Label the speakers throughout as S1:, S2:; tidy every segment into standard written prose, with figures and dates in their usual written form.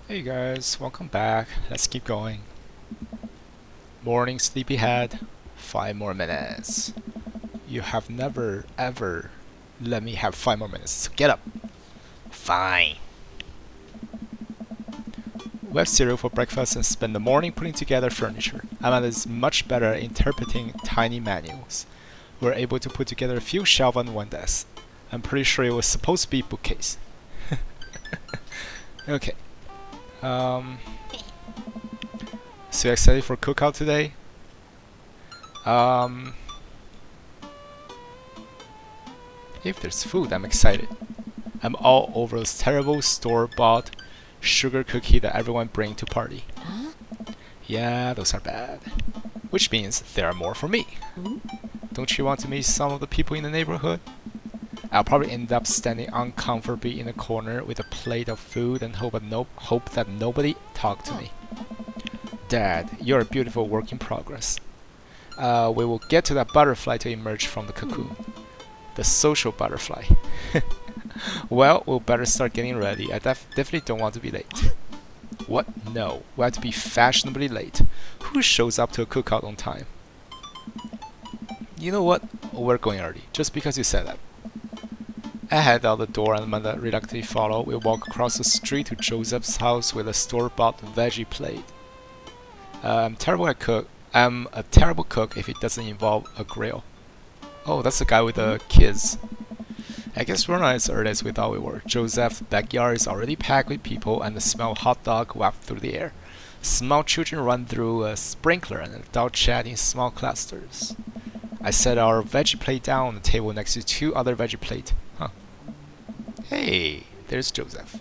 S1: Hey guys, welcome back. Let's keep going. Morning sleepyhead. 5 more minutes. You have never ever let me have 5 more minutes. So get up. Fine. We have cereal for breakfast and spend the morning putting together furniture. Amanda is much better at interpreting tiny manuals. We were able to put together a few shelves on one desk. I'm pretty sure it was supposed to be a bookcase. Okay. Um, so you excited for cookout today? Um, if there's food, I'm excited. I'm all over those terrible store-bought sugar cookie that everyone bring to party. Yeah, those are bad. Which means there are more for me. Don't you want to meet some of the people in the neighborhood? I'll probably end up standing uncomfortably in a corner with a plate of food and hope that nobody talk to me. Dad, you're a beautiful work in progress. We will get to that butterfly to emerge from the cocoon. The social butterfly. Well, we'll better start getting ready. I definitely don't want to be late. What? No, we have to be fashionably late. Who shows up to a cookout on time? You know what? We're going early, just because you said that. I head out the door and Amanda reluctantly follow. We walk across the street to Joseph's house with a store-bought veggie plate. I'm a terrible cook if it doesn't involve a grill. Oh, that's the guy with the kids. I guess we're not as early as we thought we were. Joseph's backyard is already packed with people and the smell of hot dog wafts through the air. Small children run through a sprinkler and adults chat in small clusters. I set our veggie plate down on the table next to two other veggie plates. Hey, there's Joseph.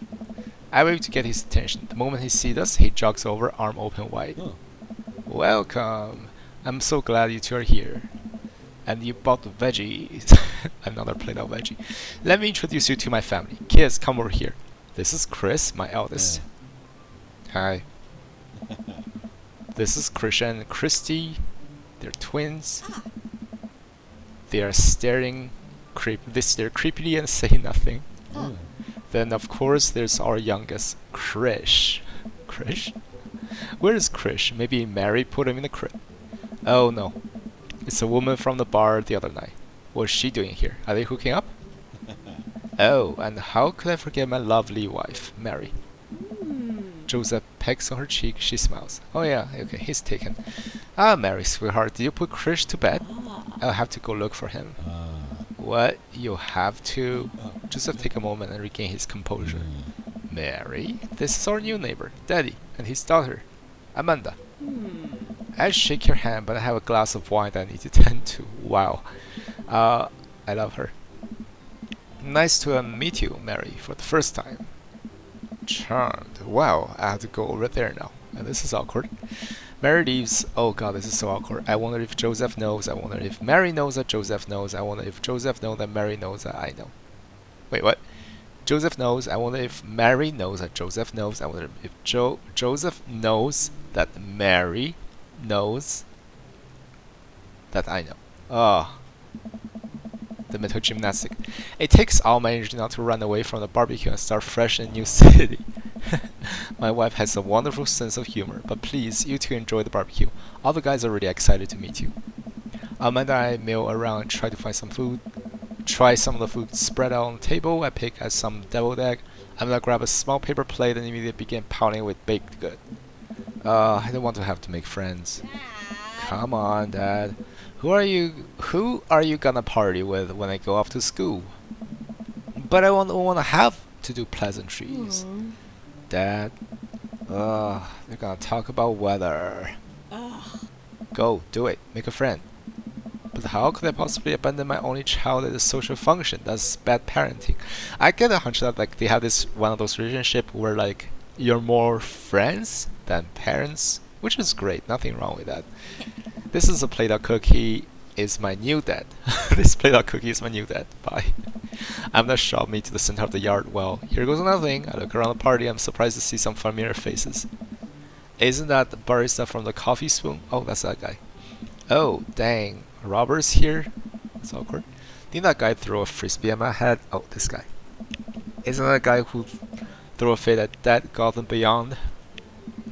S1: I wave to get his attention. The moment he sees us, he jogs over, arm open wide. Welcome. I'm so glad you two are here. And you bought the veggies. Another plate of veggie. Let me introduce you to my family. Kids, come over here. This is Chris, my eldest. Hi. This is Christian and Christy. They're twins. They stare creepily and say nothing. Then, of course, there's our youngest, Krish. Krish? Where is Krish? Maybe Mary put him in the crib. Oh no. It's a woman from the bar the other night. What's she doing here? Are they hooking up? Oh, and how could I forget my lovely wife, Mary? Joseph pecks on her cheek. She smiles. Oh yeah, okay, he's taken. Ah, Mary, sweetheart, did you put Krish to bed? I'll have to go look for him. What? You have to? Joseph take a moment and regain his composure. Mary, this is our new neighbor, Daddy, and his daughter, Amanda. I shake your hand, but I have a glass of wine that I need to tend to. Wow. I love her. Nice to meet you, Mary, for the first time. Charmed. Wow, I have to go over there now. This is awkward. Mary leaves. Oh god, this is so awkward. I wonder if Joseph knows. I wonder if Mary knows that Joseph knows. I wonder if Joseph knows that Mary knows that I know. Wait, what? Joseph knows. I wonder if Mary knows that Joseph knows. I wonder if Joseph knows that Mary knows that I know. Ah, the mental gymnastic. It takes all my energy now to run away from the barbecue and start fresh in a new city. My wife has a wonderful sense of humor, but please, you two enjoy the barbecue. All the guys are really excited to meet you. Amanda and I mill around and try to find some food. Try some of the food spread out on the table. I pick at some deviled egg. Amanda grab a small paper plate and immediately begin pounding with baked good. I don't want to have to make friends. Come on, Dad. Who are you gonna party with when I go off to school? But I want to have to do pleasantries. Dad, they're gonna talk about weather. Go, do it, make a friend. But how could I possibly abandon my only child at a social function? That's bad parenting. I get a hunch that like they have this one of those relationship where like you're more friends than parents, which is great. Nothing wrong with that. This is a plate-out cookie. Is my new dad. This plate-out cookie is my new dad. Bye. I'm not shot me to the center of the yard. Well, here goes another thing. I look around the party. I'm surprised to see some familiar faces. Isn't that the barista from the coffee spoon? Oh, that's that guy. Oh, dang. Robert's here? That's awkward. Didn't that guy throw a frisbee at my head? Oh, this guy. Isn't that the guy who throw a fit at that God and beyond.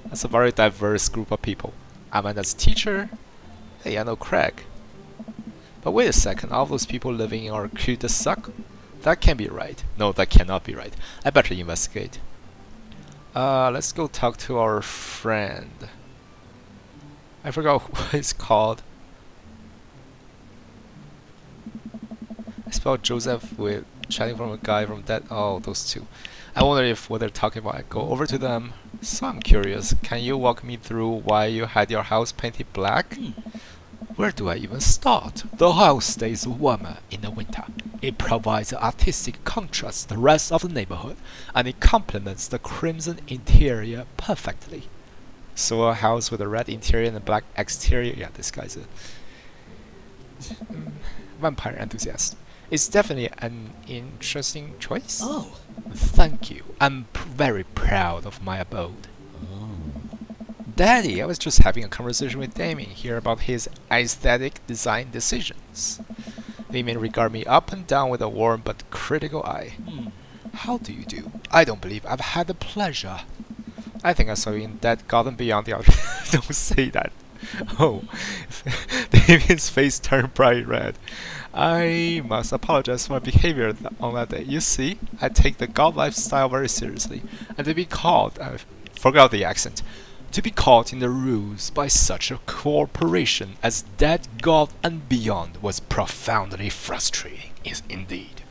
S1: That's a very diverse group of people. Amanda's teacher. Hey, I know Craig. But wait a second, all those people living in our cul-de-sac? That can't be right. No, that cannot be right. I better investigate. Let's go talk to our friend. I forgot what it's called. I spelled Joseph with chatting from a guy from that. Oh, those two. I wonder if what they're talking about. I go over to them. So I'm curious. Can you walk me through why you had your house painted black? Where do I even start? The house stays warmer in the winter. It provides an artistic contrast to the rest of the neighborhood, and it complements the crimson interior perfectly. So a house with a red interior and a black exterior. Yeah, this guy's a vampire enthusiast. It's definitely an interesting choice.
S2: Oh.
S1: Thank you. I'm very proud of my abode. Daddy, I was just having a conversation with Damien here about his aesthetic design decisions. Damien regarded me up and down with a warm but critical eye. How do you do? I don't believe I've had the pleasure. I think I saw you in that Garden Beyond the other. Don't say that. Oh, Damien's face turned bright red. I must apologize for my behavior on that day. You see, I take the God lifestyle very seriously, and to be caught, I forgot the accent, to be caught in the ruse by such a corporation as that God and Beyond was profoundly frustrating, is indeed.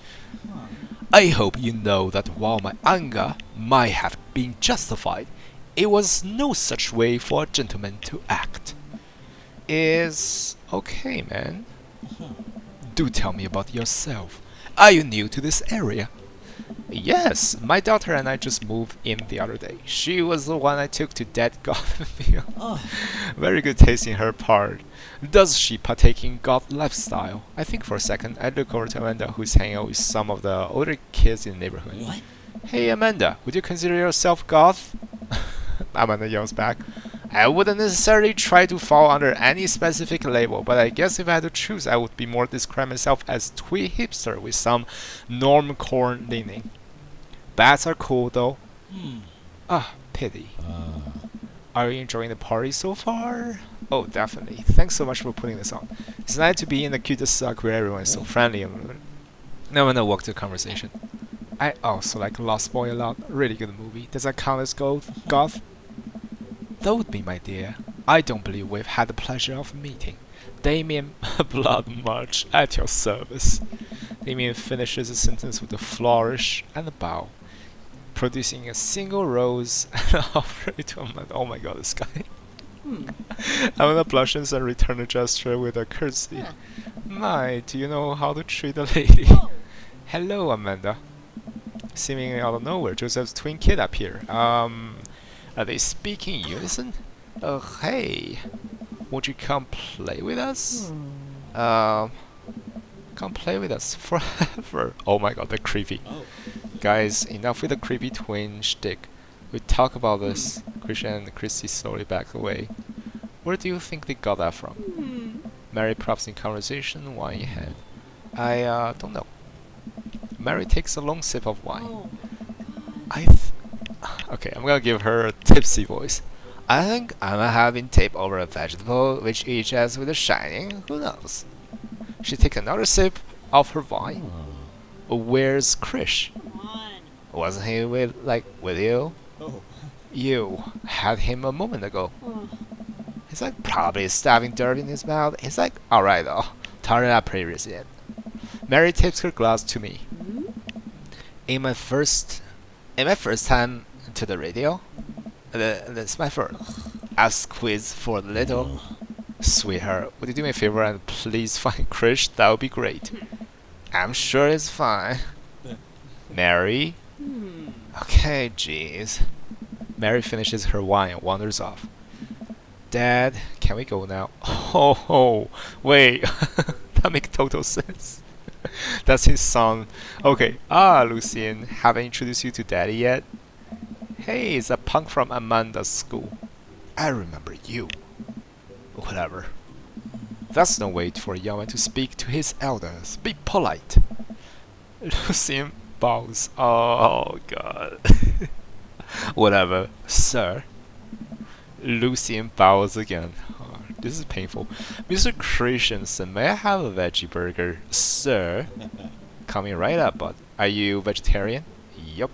S1: I hope you know that while my anger might have been justified, it was no such way for a gentleman to act. Is okay, man. Do tell me about yourself. Are you new to this area? Yes, my daughter and I just moved in the other day. She was the one I took to Dead God. Very good taste in her part. Does she partake in God lifestyle? I think for a second I look over to Amanda, who's hanging out with some of the older kids in the neighborhood.
S2: What?
S1: Hey Amanda, would you consider yourself goth? Amanda yells back. I wouldn't necessarily try to fall under any specific label, but I guess if I had to choose, I would be more describe myself as twee hipster with some normcore leaning. Bats are cool though. Ah, pity. Are you enjoying the party so far? Oh, definitely. Thanks so much for putting this on. It's nice to be in the cul-de-sac where everyone is so friendly. No one walked the conversation. I also like Lost Boy a lot. Really good movie. Does that count as goth? That would be, my dear. I don't believe we've had the pleasure of meeting. Damien Blood March at your service. Damien finishes the sentence with a flourish and a bow, producing a single rose and offers it to Amanda. Oh my god, this guy. Amanda blushes and returns the gesture with a curtsy. My, do you know how to treat a lady? Hello, Amanda. Seemingly out of nowhere, Joseph's twin kid appear. Are they speaking in unison? Hey, won't you come play with us? Come play with us forever. Oh my god, they're creepy. Guys, enough with the creepy twin shtick. We talk about this. Christian and Christy slowly back away. Where do you think they got that from? Mary props in conversation, wine in hand. I don't know. Mary takes a long sip of wine. Okay, I'm gonna give her a tipsy voice. I think I'm having tape over a vegetable which each has with a shining. Who knows? She takes another sip of her wine. Where's Krish? Wasn't he with you? You had him a moment ago. He's like probably stabbing dirt in his mouth. He's like, alright though, turn it up pretty resilient. Mary tips her glass to me. In my first time to the radio, that's my first. I've squeezed for a little. Sweetheart, would you do me a favor and please find Krish? That would be great. I'm sure it's fine. Mary? Okay, jeez. Mary finishes her wine and wanders off. Dad, can we go now? Oh, wait. That makes total sense. That's his son. Okay. Lucien, haven't introduced you to Daddy yet? Hey, it's a punk from Amanda's school. I remember you. Whatever. That's no way for a young man to speak to his elders. Be polite. Lucien bows. Oh, God. Whatever, sir. Lucian bows again. Oh, this is painful. Mr. Christensen, may I have a veggie burger, sir? Coming right up, bud. Are you vegetarian? Yup.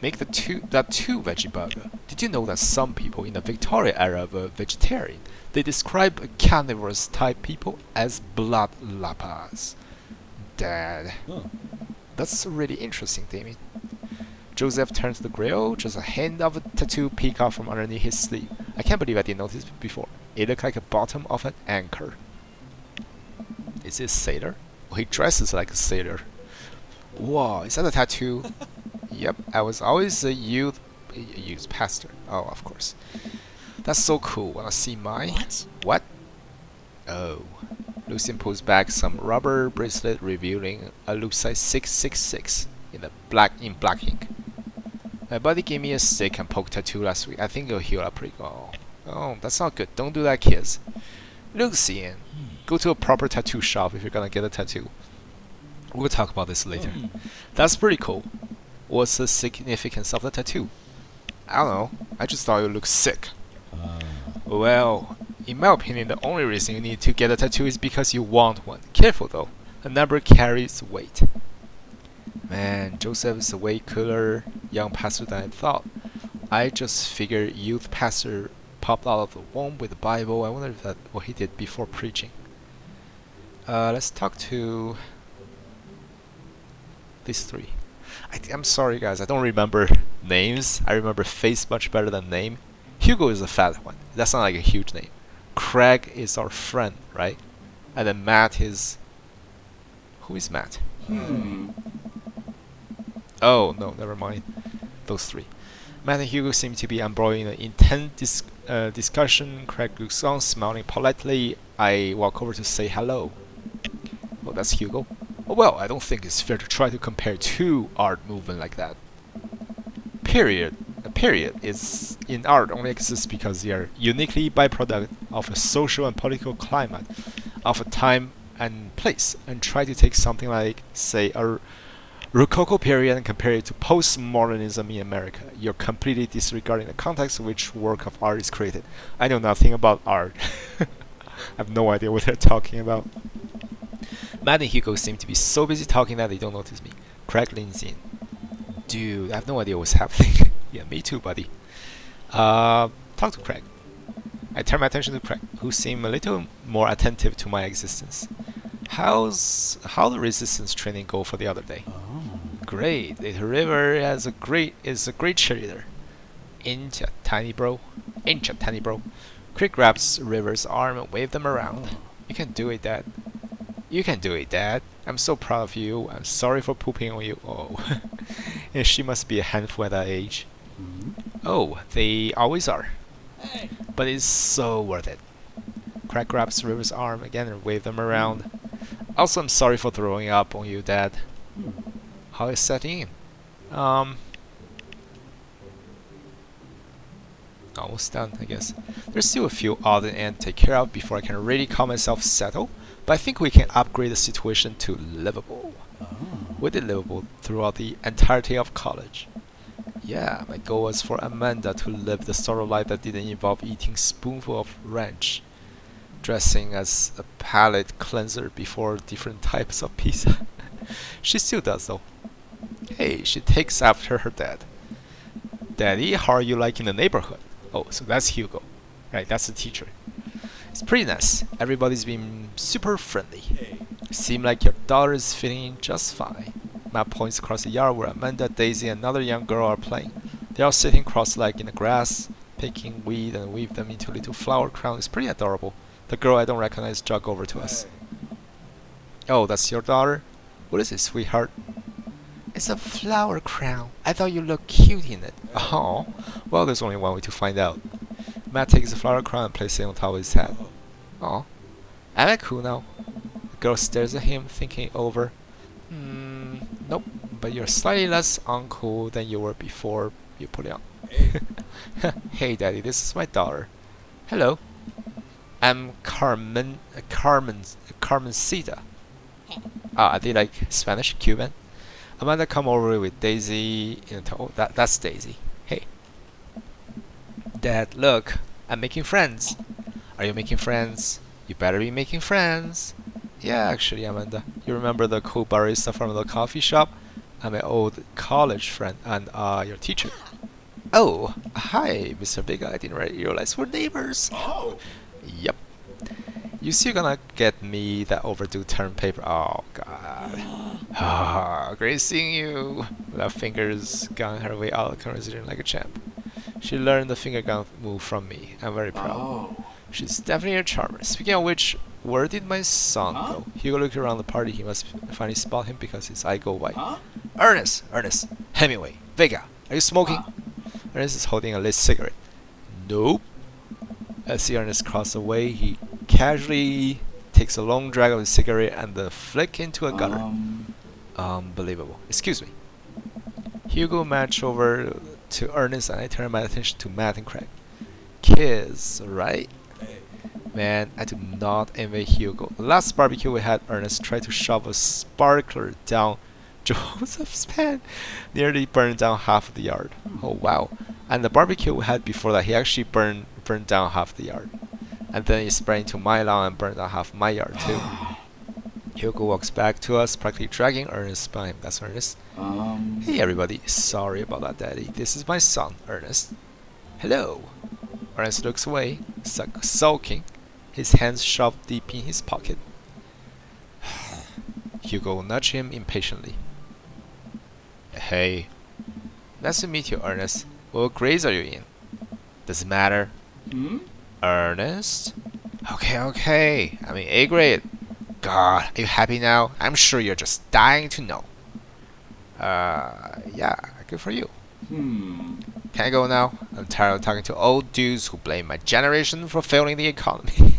S1: Make that two veggie burger. Did you know that some people in the Victoria era were vegetarian? They describe carnivorous type people as blood lappers. Dad. That's really interesting, Damien. Joseph turns to the grill, just a hand of a tattoo peek out from underneath his sleeve. I can't believe I didn't notice it before. It looked like the bottom of an anchor. Is it a sailor? Oh, he dresses like a sailor. Whoa, is that a tattoo? Yep, I was always a youth pastor. Oh, of course. That's so cool. Wanna see mine? What? Oh. Lucian pulls back some rubber bracelet revealing a loop size 666 in black ink. My buddy gave me a stick and poke tattoo last week. I think it'll heal up pretty well. Oh, that's not good. Don't do that, kids. Lucian, go to a proper tattoo shop if you're gonna get a tattoo. We'll talk about this later. That's pretty cool. What's the significance of the tattoo? I don't know. I just thought it looked sick. Well, in my opinion, the only reason you need to get a tattoo is because you want one. Careful though, a number carries weight. Man, Joseph is a way cooler young pastor than I thought. I just figured youth pastor popped out of the womb with the Bible. I wonder if that's what he did before preaching. Let's talk to these three. I'm sorry guys, I don't remember names. I remember face much better than name. Hugo is a fat one. That's not like a huge name. Craig is our friend, right? And then Matt is... Who is Matt? Oh, no, never mind. Those three. Matt and Hugo seem to be embroiled in an intense discussion. Craig looks on, smiling politely. I walk over to say hello. Oh, that's Hugo. Oh, well, I don't think it's fair to try to compare two art movements like that. A period is in art only exists because they are uniquely byproduct of a social and political climate of a time and place, and try to take something like, say, a Rococo period and compare it to postmodernism in America. You're completely disregarding the context in which work of art is created. I know nothing about art. I have no idea what they're talking about. Matt and Hugo seem to be so busy talking that they don't notice me. Craig leans in. Dude, I have no idea what's happening. Yeah, me too, buddy. Talk to Craig. I turn my attention to Craig, who seemed a little more attentive to my existence. How the resistance training go for the other day? Great. The river is a great cheerleader. Ain't ya, tiny bro? Craig grabs River's arm and waves them around. You can do it, Dad. You can do it, Dad. I'm so proud of you. I'm sorry for pooping on you. Oh. And she must be a handful at that age. Oh, they always are. But it's so worth it. Craig grabs River's arm again and waves them around. Also, I'm sorry for throwing up on you, Dad. How is setting in? Almost done, I guess. There's still a few odd ends to take care of before I can really call myself settled, but I think we can upgrade the situation to livable. We did livable throughout the entirety of college. Yeah, my goal was for Amanda to live the sort of life that didn't involve eating spoonful of ranch, dressing as a palate cleanser before different types of pizza. She still does though. Hey, she takes after her dad. Daddy, how are you liking the neighborhood? Oh, so that's Hugo. Right, that's the teacher. It's pretty nice. Everybody's been super friendly. Seem like your daughter is fitting in just fine. Matt points across the yard where Amanda, Daisy, and another young girl are playing. They're all sitting cross-legged in the grass, picking weed and weave them into little flower crowns. It's pretty adorable. The girl I don't recognize jogged over to us. Oh, that's your daughter? What is it, sweetheart? It's a flower crown. I thought you looked cute in it. Oh, well, there's only one way to find out. Matt takes the flower crown and places it on top of his head. Oh, am I cool now? The girl stares at him, thinking it over. Nope, but you're slightly less uncool than you were before you put it on. Hey, Daddy, this is my daughter. Hello. I'm Carmencita. Are they like Spanish, Cuban? Amanda come over with Daisy. Oh, that's Daisy. Hey, Dad, look, I'm making friends. Are you making friends? You better be making friends. Yeah, actually, Amanda. You remember the cool barista from the coffee shop? I'm my old college friend and your teacher. Oh, hi, Mr. Big. I didn't realize we're neighbors.
S2: Oh.
S1: Yep. You still gonna get me that overdue term paper? Oh, God. Ah, great seeing you. Without fingers gun her way out of the conversation like a champ. She learned the finger gun move from me. I'm very proud.
S2: Oh.
S1: She's definitely a charmer. Speaking of which, where did my son
S2: Huh?
S1: go? Hugo looked around the party. He must finally spot him because his eye go white.
S2: Huh?
S1: Ernest! Hemingway! Vega! Are you smoking?
S2: Huh?
S1: Ernest is holding a lit cigarette. Nope. As the Ernest crosses away, he casually takes a long drag of his cigarette and then flick into a gutter. Unbelievable. Excuse me. Hugo matched over to Ernest and I turned my attention to Matt and Craig. Kids, right? Man, I do not envy Hugo. The last barbecue we had, Ernest tried to shove a sparkler down Joseph's pan. Nearly burned down half of the yard. Oh wow. And the barbecue we had before that, he actually burned down half the yard. And then he sprang into my lawn and burned down half my yard too. Hugo walks back to us, practically dragging Ernest by him. That's Ernest. Hey everybody, sorry about that, Daddy. This is my son, Ernest. Hello. Ernest looks away, sulking, his hands shoved deep in his pocket. Hugo nudged him impatiently. Hey. Nice to meet you, Ernest. What grades are you in? Does it matter? Ernest? Okay. I mean A grade. God, are you happy now? I'm sure you're just dying to know. Yeah, good for you. Can I go now? I'm tired of talking to old dudes who blame my generation for failing the economy.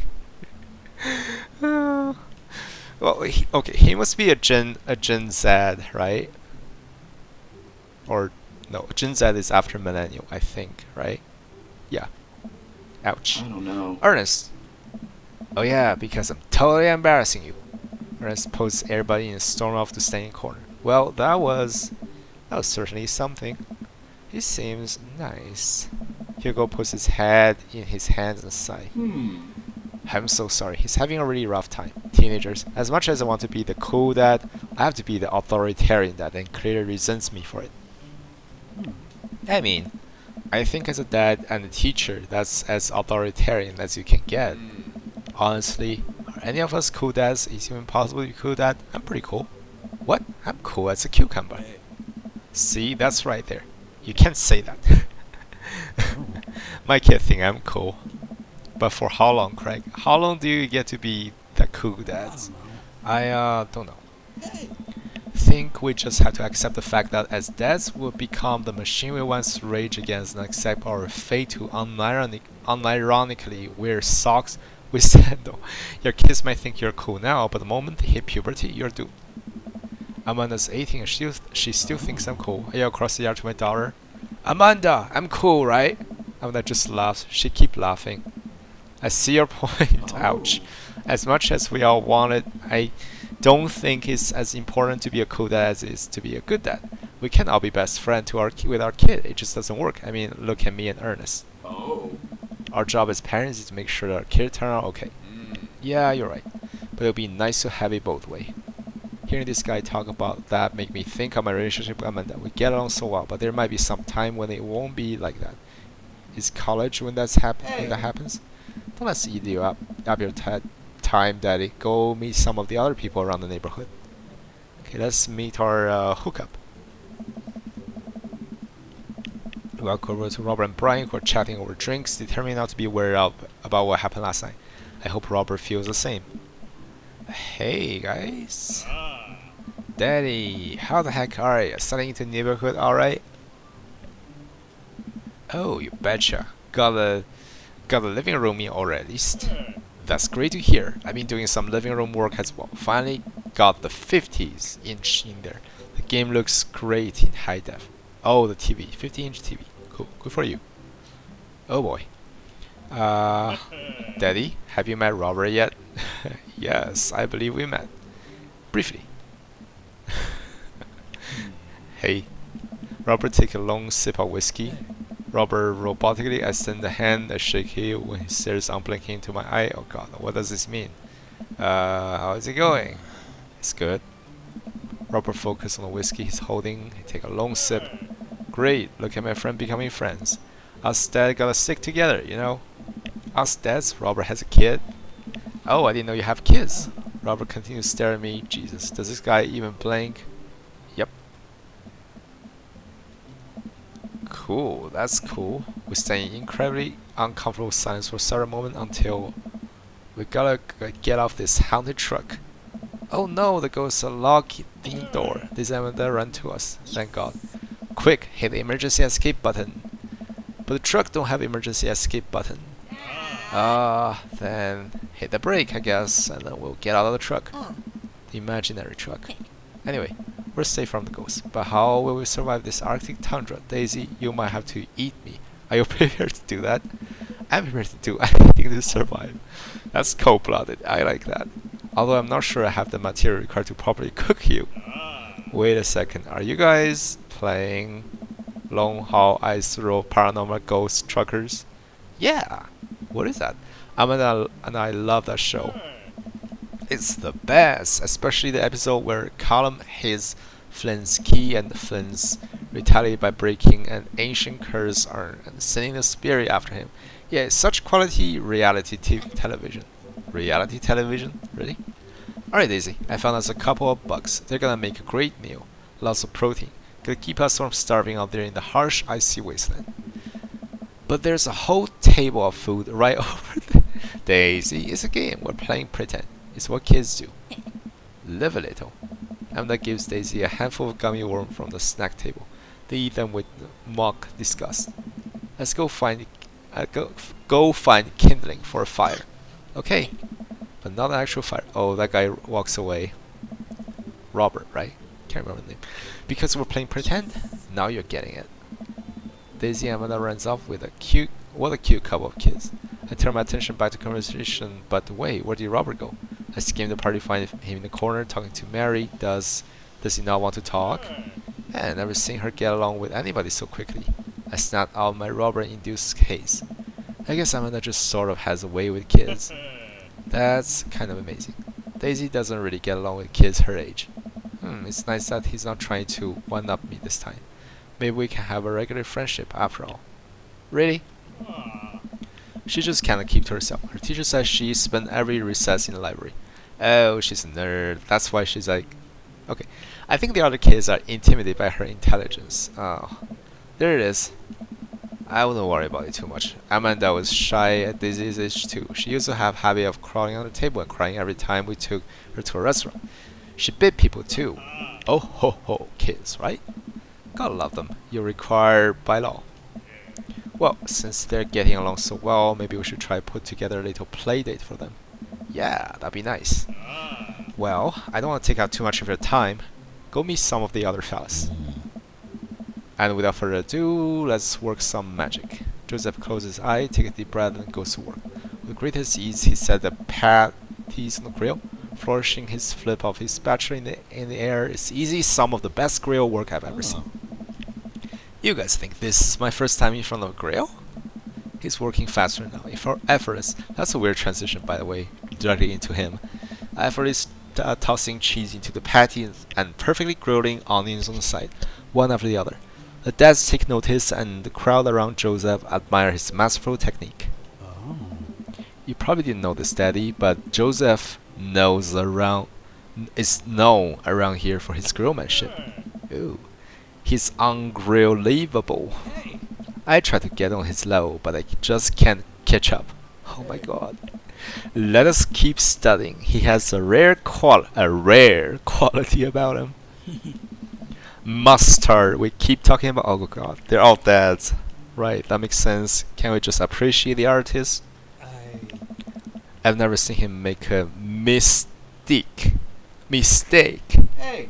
S1: Well, he must be a Gen Z, right? Or no, Gen Z is after millennial, I think, right? Yeah. Ouch.
S2: I don't know.
S1: Ernest. Oh yeah, because I'm totally embarrassing you. Ernest pulls everybody and storm off to stay in corner. Well, that was certainly something. He seems nice. Hugo puts his head in his hands and sighs. I'm so sorry. He's having a really rough time. Teenagers. As much as I want to be the cool dad, I have to be the authoritarian dad and clearly resents me for it. I mean, I think as a dad and a teacher, that's as authoritarian as you can get. Honestly, are any of us cool dads? Is it even possible to be cool dad? I'm pretty cool. What? I'm cool as a cucumber. See, that's right there. You can't say that. My kid think I'm cool. But for how long, Craig? How long do you get to be the cool dads? I don't know. Think we just have to accept the fact that as dads we'll become the machine we once rage against and accept our fate to unironically wear socks with sandal. Your kids might think you're cool now, but the moment they hit puberty, you're doomed. Amanda's 18 and she still thinks I'm cool. I yell across the yard to my daughter. Amanda, I'm cool, right? Amanda just laughs. She keeps laughing. I see your point. Ouch. As much as we all want it, I don't think it's as important to be a cool dad as it is to be a good dad. We can all be best friends with our kid. It just doesn't work. I mean, look at me and Ernest. Our job as parents is to make sure that our kids turn out okay. Yeah, you're right. But it'll be nice to have it both ways. Hearing this guy talk about that make me think of my relationship with Amanda. We get along so well, but there might be some time when it won't be like that. Is college when that happens? Don't let's eat you up your time, Daddy. Go meet some of the other people around the neighborhood. Okay, let's meet our hookup. We walk over to Robert and Brian, who are chatting over drinks, determined not to be worried about what happened last night. I hope Robert feels the same. Hey guys. Daddy, how the heck are you? Settling into the neighborhood alright? Oh, you betcha. Got a living room in already at least. That's great to hear. I've been doing some living room work as well. Finally got the 50s inch in there. The game looks great in high def. Oh, the TV. 50-inch TV. Cool. Good for you. Oh boy. Daddy, have you met Robert yet? Yes, I believe we met. Briefly. Hey. Robert take a long sip of whiskey. Robert robotically extends the hand I shake here when he stares unblinking into my eye. Oh god, what does this mean? How is it going? It's good. Robert focuses on the whiskey he's holding. He takes a long sip. Great, look at my friend becoming friends. Us dads gotta stick together, you know? Us dads? Robert has a kid. Oh, I didn't know you have kids. Robert continues to stare at me. Jesus, does this guy even blink? Yep. Cool, that's cool. We stay in incredibly uncomfortable silence for several moments until we gotta get off this haunted truck. Oh no, the ghosts are locking the door. This Amanda run to us. Thank God. Quick, hit the emergency escape button. But the truck don't have emergency escape button. Then hit the brake, I guess, and then we'll get out of the truck. The imaginary truck. Anyway, we're safe from the ghosts. But how will we survive this Arctic tundra? Daisy, you might have to eat me. Are you prepared to do that? I'm prepared to do anything to survive. That's cold-blooded. I like that. Although I'm not sure I have the material required to properly cook you. Wait a second. Are you guys playing Long Haul Ice Road Paranormal Ghost Truckers? Yeah. What is that? Amanda and I love that show. It's the best, especially the episode where Callum hits Flint's key and Flint's retaliate by breaking an ancient curse urn and sending the spirit after him. Yeah, it's such quality reality television. Reality television? Really? Alright Daisy, I found us a couple of bugs. They're gonna make a great meal. Lots of protein. Gonna keep us from starving out there in the harsh, icy wasteland. But there's a whole table of food right over there. Daisy, it's a game. We're playing pretend. It's what kids do. Live a little. Amanda gives Daisy a handful of gummy worms from the snack table. They eat them with mock disgust. Let's go find kindling for a fire. Okay, but not an actual fire. Oh, that guy walks away. Robert, right? Can't remember the name. Because we're playing pretend? Now you're getting it. Daisy and Amanda runs off with a cute couple of kids. I turn my attention back to conversation, but wait, where did Robert go? I skim the party, find him in the corner talking to Mary. Does he not want to talk? I've never seen her get along with anybody so quickly. I snap out my Robert-induced haze. I guess Amanda just sort of has a way with kids. That's kind of amazing. Daisy doesn't really get along with kids her age. It's nice that he's not trying to one-up me this time. Maybe we can have a regular friendship after all. Really? She just cannot keep to herself. Her teacher says she spent every recess in the library. Oh, she's a nerd. That's why she's like... Okay. I think the other kids are intimidated by her intelligence. Oh. There it is. I wouldn't worry about it too much. Amanda was shy at Daisy's age too. She used to have a habit of crawling on the table and crying every time we took her to a restaurant. She bit people too. Oh ho ho, kids, right? Gotta love them. You're required by law. Well, since they're getting along so well, maybe we should try put together a little play date for them. Yeah, that'd be nice. Well, I don't want to take out too much of your time. Go meet some of the other fellas. And without further ado, let's work some magic. Joseph closes his eye, takes a deep breath, and goes to work. With greatest ease, he set the patties on the grill, flourishing his flip of his spatula in the air. It's easy, some of the best grill work I've ever seen. You guys think this is my first time in front of a grill? He's working faster now, effortless. That's a weird transition, by the way, directly into him. Effortless tossing cheese into the patty and perfectly grilling onions on the side, one after the other. The dads take notice, and the crowd around Joseph admire his masterful technique. Oh. You probably didn't know this, Daddy, but Joseph is known around here for his grillmanship. Ooh. He's ungrillable. I try to get on his level, but I just can't catch up. Oh my god. Let us keep studying. He has a rare quality about him. Mustard. We keep talking about. Oh god, they're all dads. Right, that makes sense. Can we just appreciate the artist? I've never seen him make a mistake. Hey.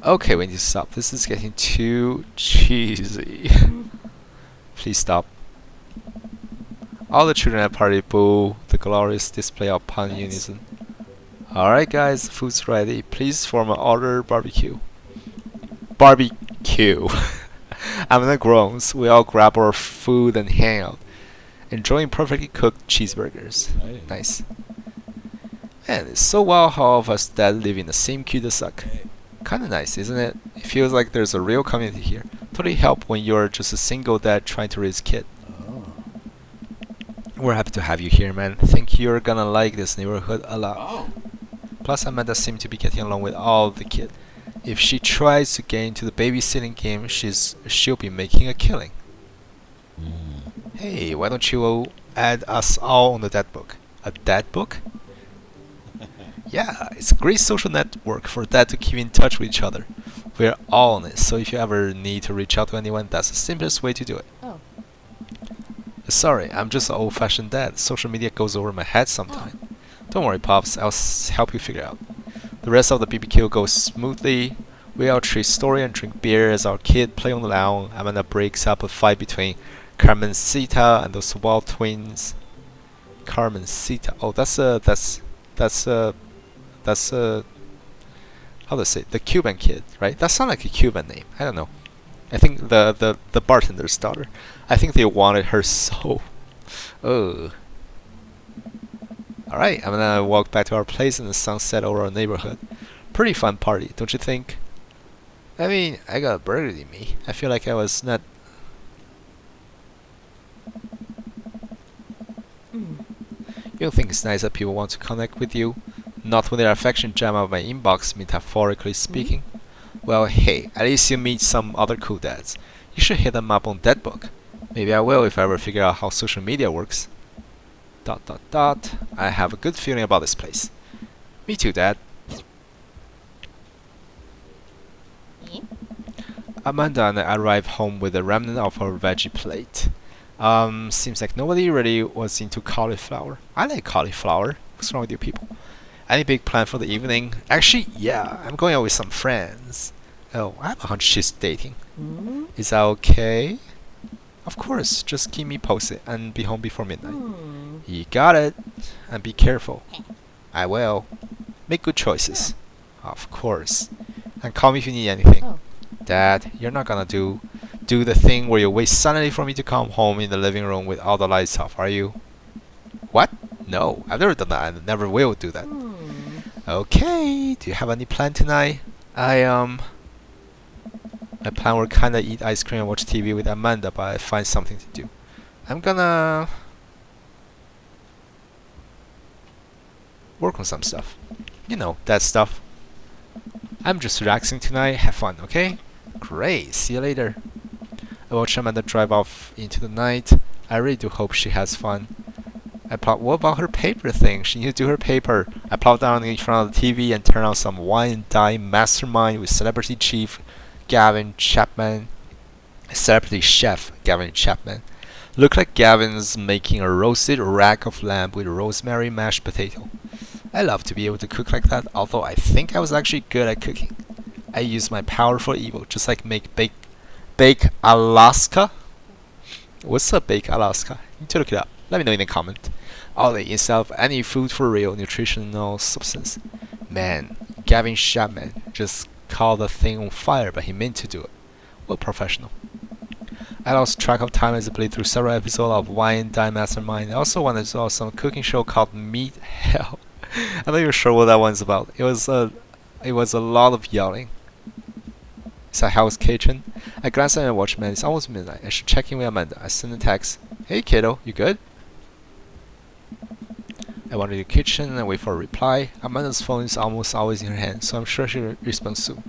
S1: Okay, we need to stop. This is getting too cheesy. Please stop. All the children at party boo the glorious display of pun unison. Alright guys, food's ready. Please form an order barbecue. Barbecue. Amanda groans. We all grab our food and hang out, enjoying perfectly cooked cheeseburgers.
S2: Hey.
S1: Nice. Man, it's so wild how all of us that live in the same cul-de-sac. Kinda nice, isn't it? It feels like there's a real community here. Totally help when you're just a single dad trying to raise a kid.
S2: Oh.
S1: We're happy to have you here, man. Think you're gonna like this neighborhood a lot.
S2: Oh.
S1: Plus, Amanda seems to be getting along with all the kids. If she tries to get into the babysitting game, she'll be making a killing. Hey, why don't you add us all on the dad book? A dad book? Yeah, it's a great social network for dad to keep in touch with each other. We're all on it, so if you ever need to reach out to anyone, that's the simplest way to do it.
S3: Oh.
S1: Sorry, I'm just an old-fashioned dad. Social media goes over my head sometimes. Don't worry, Pops, I'll help you figure out. The rest of the BBQ goes smoothly. We all trade story and drink beer as our kid play on the lawn. Amanda breaks up a fight between Carmencita and those wild twins. Carmencita. Oh, that's how to say it? The Cuban kid, right? That sounds like a Cuban name. I don't know. I think the bartender's daughter. I think they wanted her so. Oh. Alright, I'm gonna walk back to our place and the sun set over our neighborhood. Pretty fun party, don't you think? I mean, I got a burger in me. I feel like I was not. You don't think it's nice that people want to connect with you? Not when their affection jam out my inbox, metaphorically speaking. Well, hey, at least you meet some other cool dads. You should hit them up on that book. Maybe I will if I ever figure out how social media works. ... I have a good feeling about this place. Me too, Dad. Amanda and I arrived home with a remnant of our veggie plate. Seems like nobody really was into cauliflower. I like cauliflower. What's wrong with you people? Any big plan for the evening? Actually, yeah, I'm going out with some friends. Oh, I have a hunch she's dating. Is that okay? Of course, just keep me posted and be home before midnight. You got it. And be careful. I will. Make good choices. Of course. And call me if you need anything.
S3: Oh.
S1: Dad, you're not gonna do the thing where you wait suddenly for me to come home in the living room with all the lights off, are you? What? No, I've never done that. I never will do that. Okay, do you have any plan tonight? My plan were kinda eat ice cream and watch TV with Amanda, but I find something to do. I'm gonna work on some stuff. You know, that stuff. I'm just relaxing tonight. Have fun, okay? Great. See you later. I watch Amanda drive off into the night. I really do hope she has fun. What about her paper thing? She needs to do her paper. I plop down in front of the TV and turn on some wine and dine mastermind with celebrity chief Gavin Chapman. Celebrity chef Gavin Chapman. Look like Gavin's making a roasted rack of lamb with rosemary mashed potato. I love to be able to cook like that, although I think I was actually good at cooking. I use my power for evil, just like bake Alaska. What's up, bake Alaska? You need to look it up. Let me know in the comment. Ollie, instead of any food for real nutritional substance. Man, Gavin Chapman just called the thing on fire, but he meant to do it. What professional. I lost track of time as I played through several episodes of Wine Dine Mastermind. I also wanted to saw some cooking show called Meat Hell. I'm not even sure what that one's about. It was a lot of yelling. It's a Hell's Kitchen. I glanced at my watch, man. It's almost midnight. I should check in with Amanda. I sent a text. Hey kiddo, you good? I went to the kitchen and wait for a reply. Amanda's phone is almost always in her hand, so I'm sure she'll respond soon.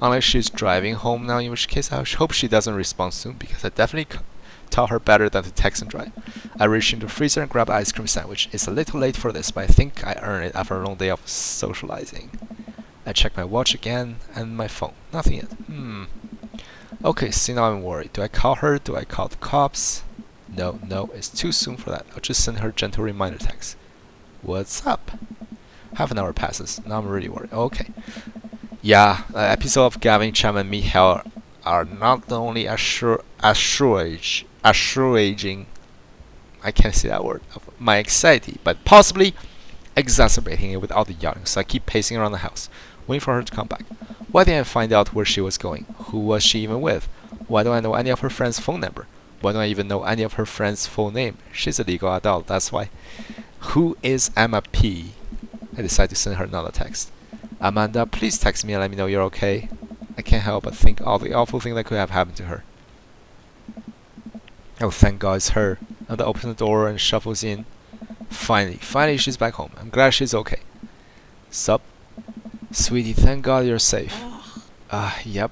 S1: Unless she's driving home now, in which case I hope she doesn't respond soon, because I definitely taught her better than to text and drive. I reached into the freezer and grabbed an ice cream sandwich. It's a little late for this, but I think I earned it after a long day of socializing. I checked my watch again and my phone. Nothing yet. Okay, see, now I'm worried. Do I call her? Do I call the cops? No, it's too soon for that. I'll just send her a gentle reminder text. What's up? Half an hour passes. Now I'm really worried. Okay. Yeah, episodes of Gavin Chapman Meet Hell are not only assuaging, I can't say that word, of my anxiety, but possibly exacerbating it with all the yelling, so I keep pacing around the house, waiting for her to come back. Why didn't I find out where she was going? Who was she even with? Why don't I know any of her friends' phone number? Why don't I even know any of her friends' full name? She's a legal adult, that's why. Who is Emma P? I decide to send her another text. Amanda, please text me and let me know you're okay. I can't help but think all the awful thing that could have happened to her. Oh, thank God it's her. Amanda opens the door and shuffles in. Finally she's back home. I'm glad she's okay. Sup? Sweetie, thank God you're safe. Yep.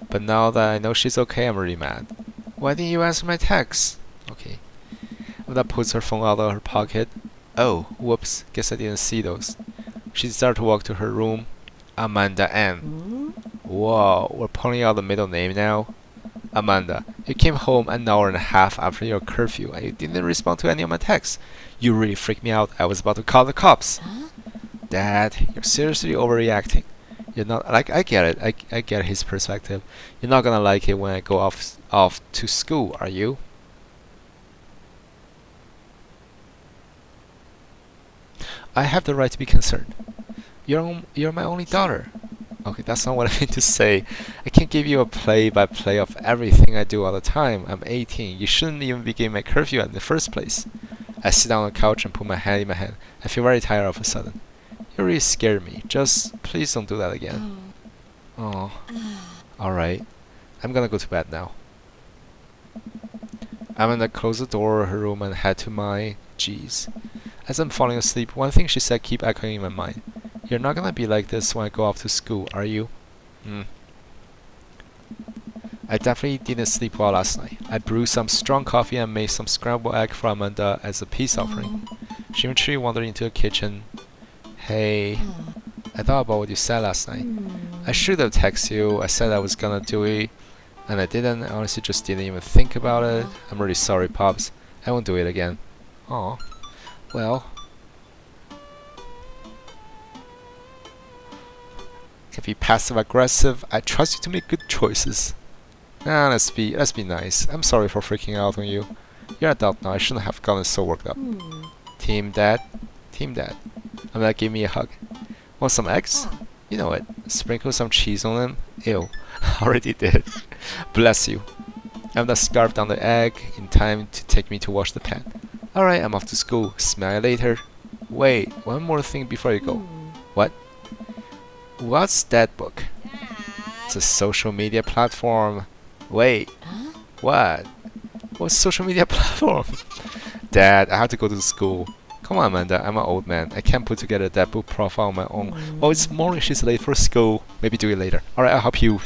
S1: But now that I know she's okay, I'm really mad. Why didn't you answer my text? Okay. Amanda pulls her phone out of her pocket. Oh, whoops. Guess I didn't see those. She started to walk to her room. Amanda Ann. Whoa, we're pulling out the middle name now. Amanda, you came home an hour and a half after your curfew and you didn't respond to any of my texts. You really freaked me out. I was about to call the cops. Dad, you're seriously overreacting. You're not like I get it. I get his perspective. You're not gonna like it when I go off to school, are you? I have the right to be concerned. You're my only daughter. Okay, that's not what I mean to say. I can't give you a play-by-play of everything I do all the time. I'm 18. You shouldn't even be giving my curfew in the first place. I sit down on the couch and put my hand in my hand. I feel very tired all of a sudden. You really scared me. Just please don't do that again. Oh. Alright. I'm gonna go to bed now. I'm gonna close the door of her room and head to my... Jeez. As I'm falling asleep, one thing she said keep echoing in my mind. You're not gonna be like this when I go off to school, are you? I definitely didn't sleep well last night. I brewed some strong coffee and made some scrambled egg for Amanda as a peace offering. She eventually wandered into the kitchen. Hey, I thought about what you said last night. I should have texted you. I said I was gonna do it, and I didn't. I honestly just didn't even think about it. I'm really sorry, Pops. I won't do it again. Aw. Well... Can be passive aggressive. I trust you to make good choices. Nah, let's be nice. I'm sorry for freaking out on you. You're an adult now. I shouldn't have gotten so worked up. Team Dad. Team Dad. Amanda, give me a hug. Want some eggs? You know it. Sprinkle some cheese on them. Ew. Already did. Bless you. Amanda scarfed down the egg in time to take me to wash the pan. Alright, I'm off to school. Smell you later. Wait, one more thing before you go. What? What's that book? It's a social media platform. Wait. What? What social media platform? Dad, I have to go to school. Come on, Amanda. I'm an old man. I can't put together that book profile on my own. Oh, it's morning. She's late for school. Maybe do it later. Alright, I'll help you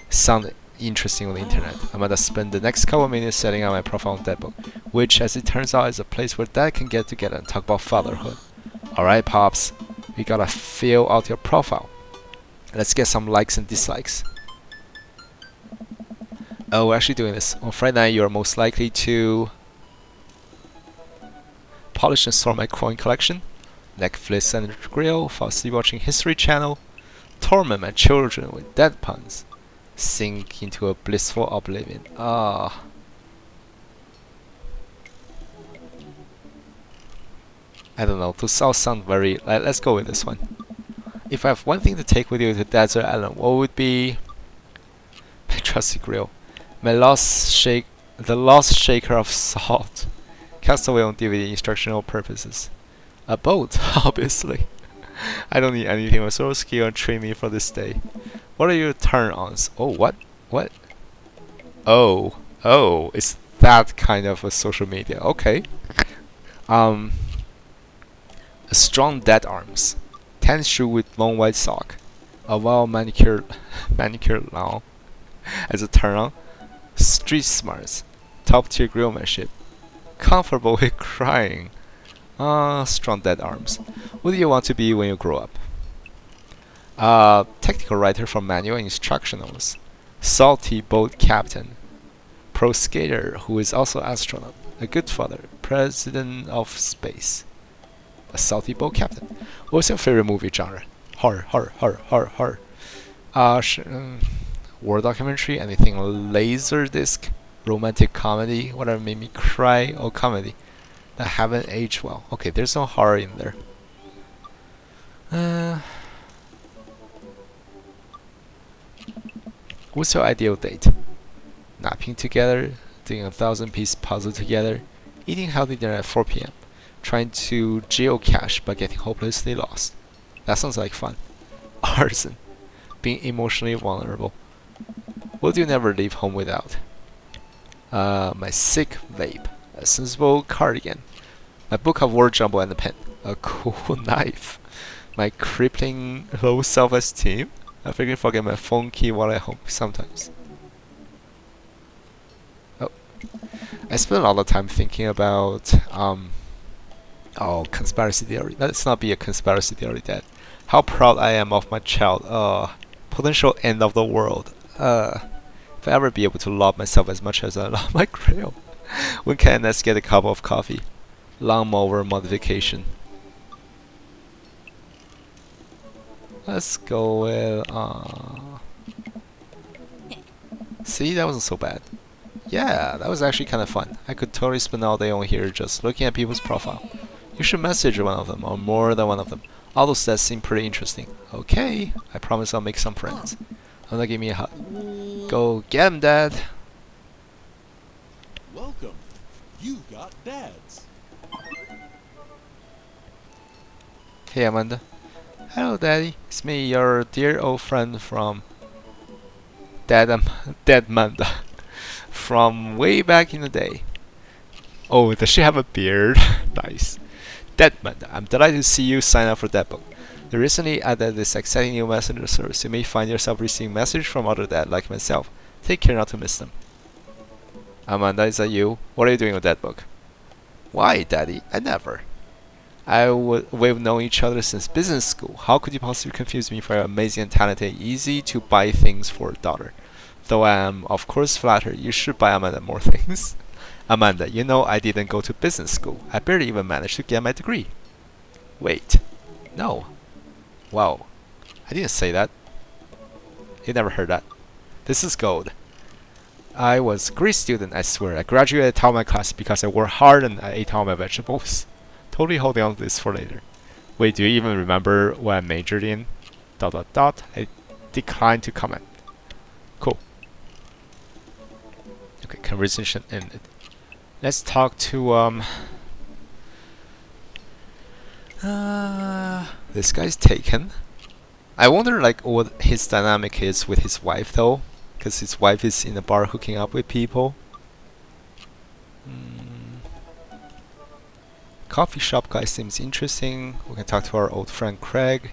S1: sound interesting on the internet. Amanda spent the next couple of minutes setting up my profile on that book, which, as it turns out, is a place where Dad can get together and talk about fatherhood. Alright, Pops. We gotta fill out your profile. Let's get some likes and dislikes. Oh, we're actually doing this. On Friday night, you're most likely to polish and sort my coin collection, Netflix and grill, fall asleep watching History Channel, torment my children with dead puns, sink into a blissful oblivion. Ah. I don't know, those all sound very... let's go with this one. If I have one thing to take with you to Desert Island, what would be... my trusty grill. The lost shaker of salt. Cast away on DVD instructional purposes. A boat, obviously. I don't need anything but sort of skill and train me for this day. What are your turn-ons? Oh, what? What? Oh, it's that kind of a social media. Okay. A strong dead arms. Tennis shoe with long white sock. A well manicured lawn as a turn-on. Street smarts. Top tier grillmanship. Comfortable with crying. Strong dead arms. What do you want to be when you grow up? Technical writer for manual instructionals. Salty boat captain. Pro skater who is also astronaut. A good father. President of space. A salty boat captain. What's your favorite movie genre? Horror. War documentary, anything laser disc, romantic comedy, whatever made me cry, or comedy that haven't aged well. Okay, there's no horror in there. What's your ideal date? Napping together, doing a 1,000-piece puzzle together, eating healthy dinner at 4 p.m., trying to geocache but getting hopelessly lost. That sounds like fun. Arson. Being emotionally vulnerable. What do you never leave home without? My sick vape. A sensible cardigan. My book of word jumble and a pen. A cool knife. My crippling low self-esteem. I frequently forget my phone key while at home sometimes. Oh. I spend a lot of time thinking about conspiracy theory. Let's not be a conspiracy theory, Dad. How proud I am of my child. Potential end of the world. If I ever be able to love myself as much as I love my grill. When can I get a cup of coffee? Lawnmower modification. Let's go with see, that wasn't so bad. Yeah, that was actually kind of fun. I could totally spend all day on here just looking at people's profile. You should message one of them, or more than one of them. All those stats seem pretty interesting. Okay, I promise I'll make some friends. I'm gonna give me a hug. Go get him, Dad.
S2: Welcome. You got dads.
S1: Hey, Amanda. Hello, Daddy. It's me, your dear old friend from Dad Amanda. From way back in the day. Oh, does she have a beard? Nice. Amanda, I'm delighted to see you sign up for that book. They recently added this exciting new messenger service. You may find yourself receiving messages from other dads like myself. Take care not to miss them. Amanda, is that you? What are you doing with that book? Why, Daddy? I never. We've known each other since business school. How could you possibly confuse me for your amazing and talented, easy to buy things for daughter? Though I am, of course, flattered. You should buy Amanda more things. Amanda, you know I didn't go to business school. I barely even managed to get my degree. Wait. No. Wow. I didn't say that. You never heard that. This is gold. I was a great student, I swear. I graduated top of my class because I worked hard and I ate all my vegetables. Totally holding on to this for later. Wait, do you even remember what I majored in? ... I declined to comment. Cool. Okay, conversation ended. Let's talk to this guy's taken. I wonder like what his dynamic is with his wife though, because his wife is in the bar hooking up with people. Coffee shop guy seems interesting. We can talk to our old friend Craig.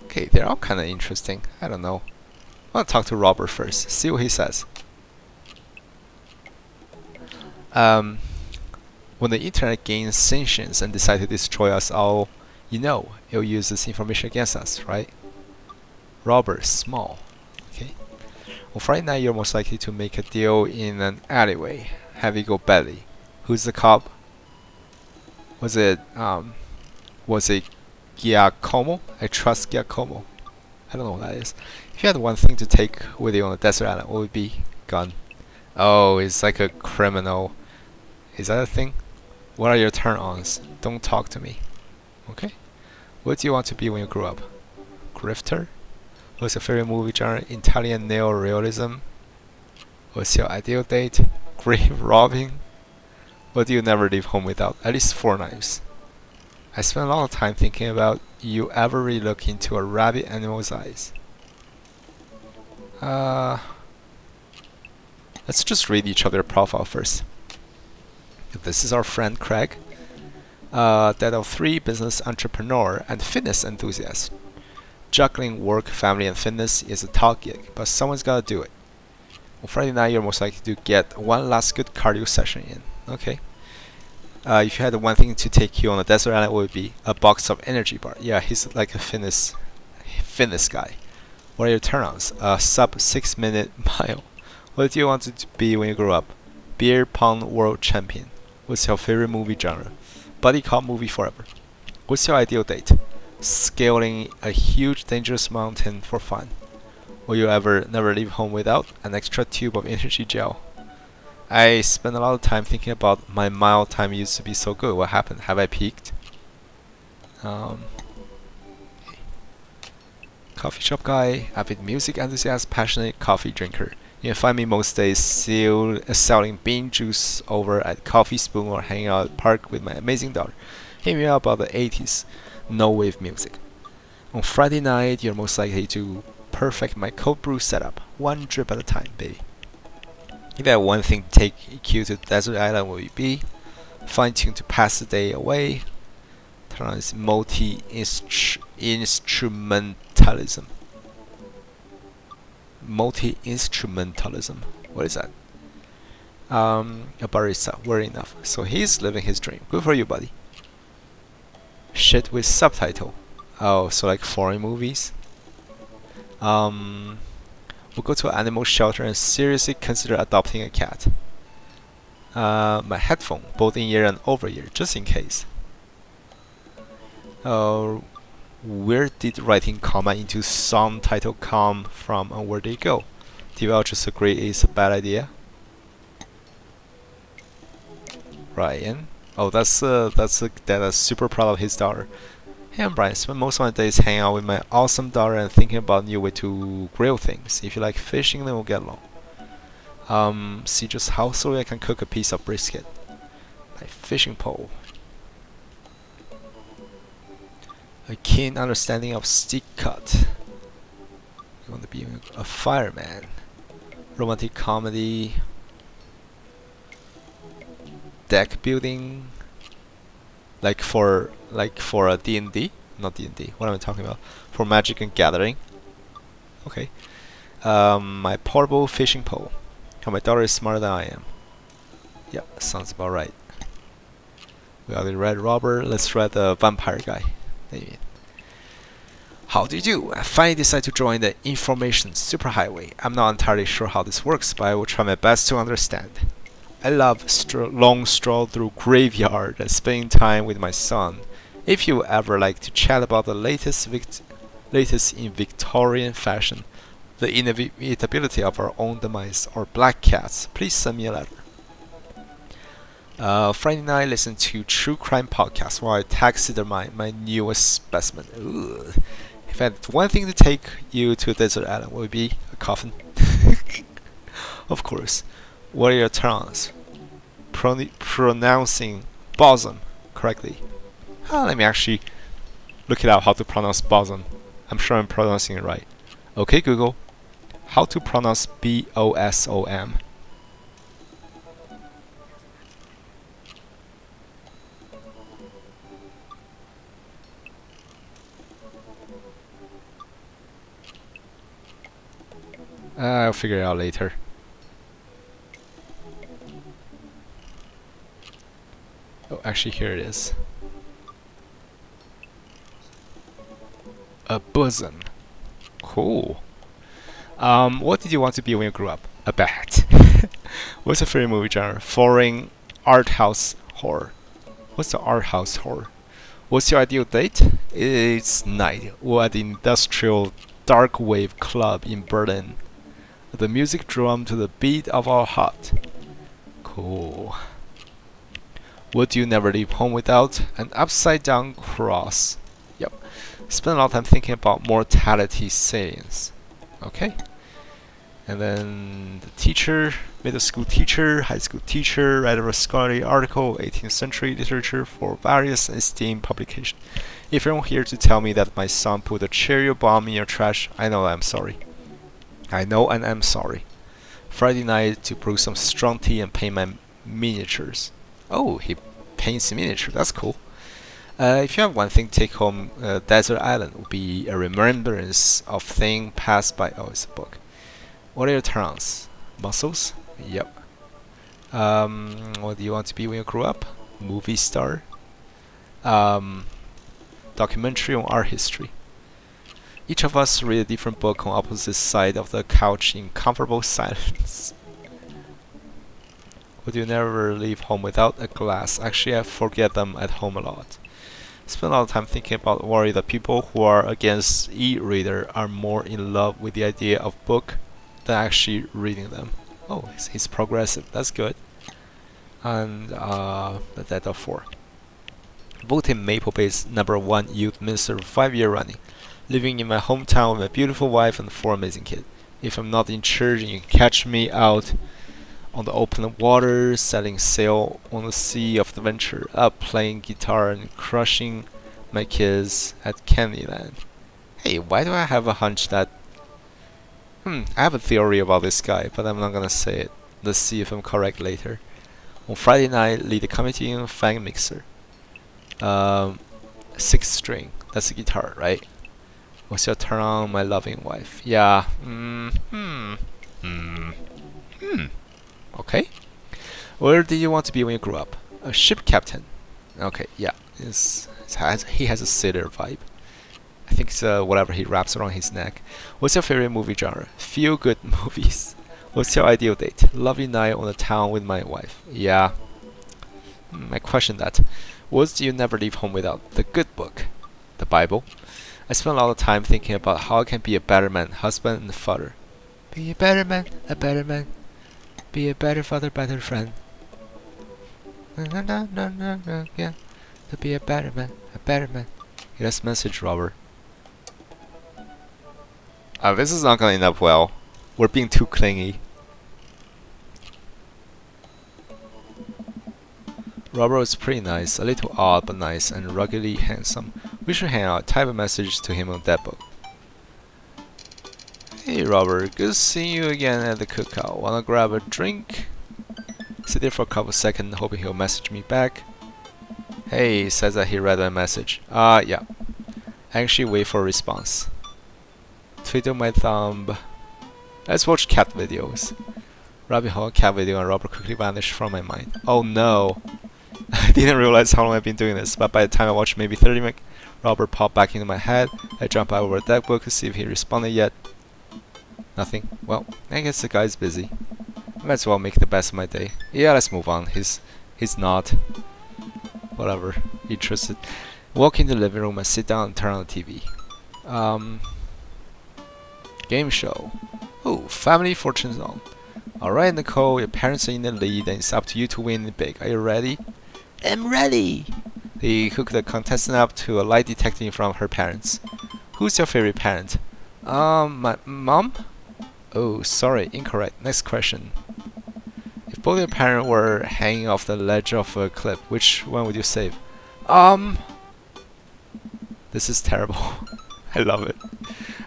S1: Okay, they're all kind of interesting. I don't know. I want to talk to Robert first. See what he says. When the internet gains sentience and decides to destroy us all, you know, it'll use this information against us, right? Robert Small. Okay. On Friday night, you're most likely to make a deal in an alleyway. Have you go belly. Who's the cop? Was it Giacomo? I trust Giacomo. I don't know what that is. If you had one thing to take with you on a desert island, what would it be? Gun. Oh, it's like a criminal. Is that a thing? What are your turn-ons? Don't talk to me. Okay. What do you want to be when you grow up? Grifter? What's your favorite movie genre? Italian neo-realism? What's your ideal date? Grave robbing? What do you never leave home without? At least 4 knives. I spend a lot of time thinking about you ever really look into a rabid animal's eyes. Let's just read each other's profile first. This is our friend Craig. Dad of 3, business entrepreneur and fitness enthusiast. Juggling work, family, and fitness is a top gig, but someone's gotta do it. On Friday night, you're most likely to get one last good cardio session in. Okay. If you had one thing to take you on a desert island, what would it be? A box of energy bar. Yeah, he's like a fitness guy. What are your turn-ons? A sub 6-minute mile. What do you want to be when you grow up? Beer pong world champion. What's your favorite movie genre? Buddy cop movie forever. What's your ideal date? Scaling a huge dangerous mountain for fun. Will you ever never leave home without an extra tube of energy gel? I spend a lot of time thinking about my mile time used to be so good. What happened? Have I peaked? Coffee shop guy, avid music enthusiast, passionate coffee drinker. You can find me most days selling bean juice over at Coffee Spoon or hanging out at the park with my amazing daughter. Hit me up about the 80s no wave music. On Friday night, you're most likely to perfect my cold brew setup, one drip at a time, baby. If I had one thing to take you to Desert Island, would it be fine-tuned to pass the day away? Turn on this multi-instrumentalism. Multi-instrumentalism. What is that? A barista. Word enough. So he's living his dream. Good for you, buddy. Shit with subtitle. Oh, so like foreign movies. We'll go to an animal shelter and seriously consider adopting a cat. My headphone, both in ear and over ear, just in case. Where did writing comma into song title come from, and where did it go? Do you all just agree it's a bad idea? Ryan. Oh, that's super proud of his daughter. Hey, I'm Brian. Spend most of my days hanging out with my awesome daughter and thinking about new way to grill things. If you like fishing, then we'll get along. See just how slowly I can cook a piece of brisket. My fishing pole. A keen understanding of stick cut. You want to be a fireman. Romantic comedy. Deck building. Like for a D&D? Not D&D. What am I talking about? For Magic and Gathering. Okay. My portable fishing pole. How my daughter is smarter than I am. Yep, sounds about right. We already read Robert. Let's read the vampire guy. Maybe. How do you do? I finally decided to join the information superhighway. I'm not entirely sure how this works, but I will try my best to understand. I love long stroll through graveyard and spending time with my son. If you ever like to chat about the latest in Victorian fashion, the inevitability of our own demise, or black cats, please send me a letter. Friday night, I listen to true crime podcasts while I taxidermy my newest specimen. Ugh. If I had one thing to take you to a desert island, would it be a coffin? Of course. What are your turns? Pronouncing bosom correctly. Let me actually look it out how to pronounce bosom. I'm sure I'm pronouncing it right. Okay, Google. How to pronounce B-O-S-O-M? I'll figure it out later. Oh, actually, here it is. A bosom. Cool. What did you want to be when you grew up? A bat. What's your favorite movie genre? Foreign art house horror. What's the art house horror? What's your ideal date? It's night. We're at the industrial dark wave club in Berlin. The music drum to the beat of our heart. Cool. Would you never leave home without an upside down cross? Yep. Spend a lot of time thinking about mortality sayings. Okay. And then the teacher, middle school teacher, high school teacher, writer of a scholarly article, 18th century literature for various esteemed publications. If you're here to tell me that my son put a cherry bomb in your trash, I know I'm sorry. I know and I'm sorry. Friday night to brew some strong tea and paint my miniatures. Oh, he paints miniature. That's cool. If you have one thing to take home, Desert Island would be a remembrance of thing passed by. Oh, it's a book. What are your turns? Muscles? Yep. What do you want to be when you grow up? Movie star. Documentary on art history. Each of us read a different book on opposite side of the couch in comfortable silence. Would you never leave home without a glass? Actually, I forget them at home a lot. Spend a lot of time thinking about worry that people who are against e-reader are more in love with the idea of book than actually reading them. Oh, he's progressive. That's good. And the dead of 4. Voted Maple Bay's #1 youth minister 5 years running. living in my hometown with my beautiful wife and 4 amazing kids. If I'm not in church, you can catch me out on the open water, setting sail on the sea of adventure, up playing guitar and crushing my kids at Candyland. Hey, why do I have a hunch that... I have a theory about this guy, but I'm not gonna say it. Let's see if I'm correct later. On Friday night, lead the committee in Fang Mixer. 6th string, that's the guitar, right? What's your turn on my loving wife? Yeah. Okay. Where did you want to be when you grew up? A ship captain. Okay, yeah. He has a sailor vibe. I think it's whatever he wraps around his neck. What's your favorite movie genre? Feel good movies. What's your ideal date? Lovely night on the town with my wife. Yeah. I question that. What do you never leave home without? The good book. The Bible. I spend a lot of time thinking about how I can be a better man, husband, and father. Be a better man, a better man. Be a better father, better friend. Yeah. To be a better man, a better man. Yes, message, Robert. This is not gonna end up well. We're being too clingy. Robert was pretty nice, a little odd but nice, and ruggedly handsome. We should hang out. Type a message to him on that book. Hey Robert, good seeing you again at the cookout. Wanna grab a drink? Sit there for a couple seconds, hoping he'll message me back. Hey, he says that he read my message. Yeah. Actually wait for a response. Twiddle my thumb. Let's watch cat videos. Rabbit hole cat video and Robert quickly vanished from my mind. Oh no. I didn't realize how long I've been doing this, but by the time I watched maybe 30 minutes, Robert popped back into my head. I jumped out over that book to see if he responded yet. Nothing. Well, I guess the guy's busy. Might as well make the best of my day. Yeah, let's move on. He's not. Whatever. Interested. Walk in the living room and sit down and turn on the TV. Game show. Oh, Family Fortune Zone. Alright, Nicole, your parents are in the lead and it's up to you to win it big. Are you ready? I'm ready! They hook the contestant up to a lie detector in front of her parents. Who's your favorite parent? My mom? Oh, sorry, incorrect. Next question. If both your parents were hanging off the ledge of a cliff, which one would you save? This is terrible. I love it.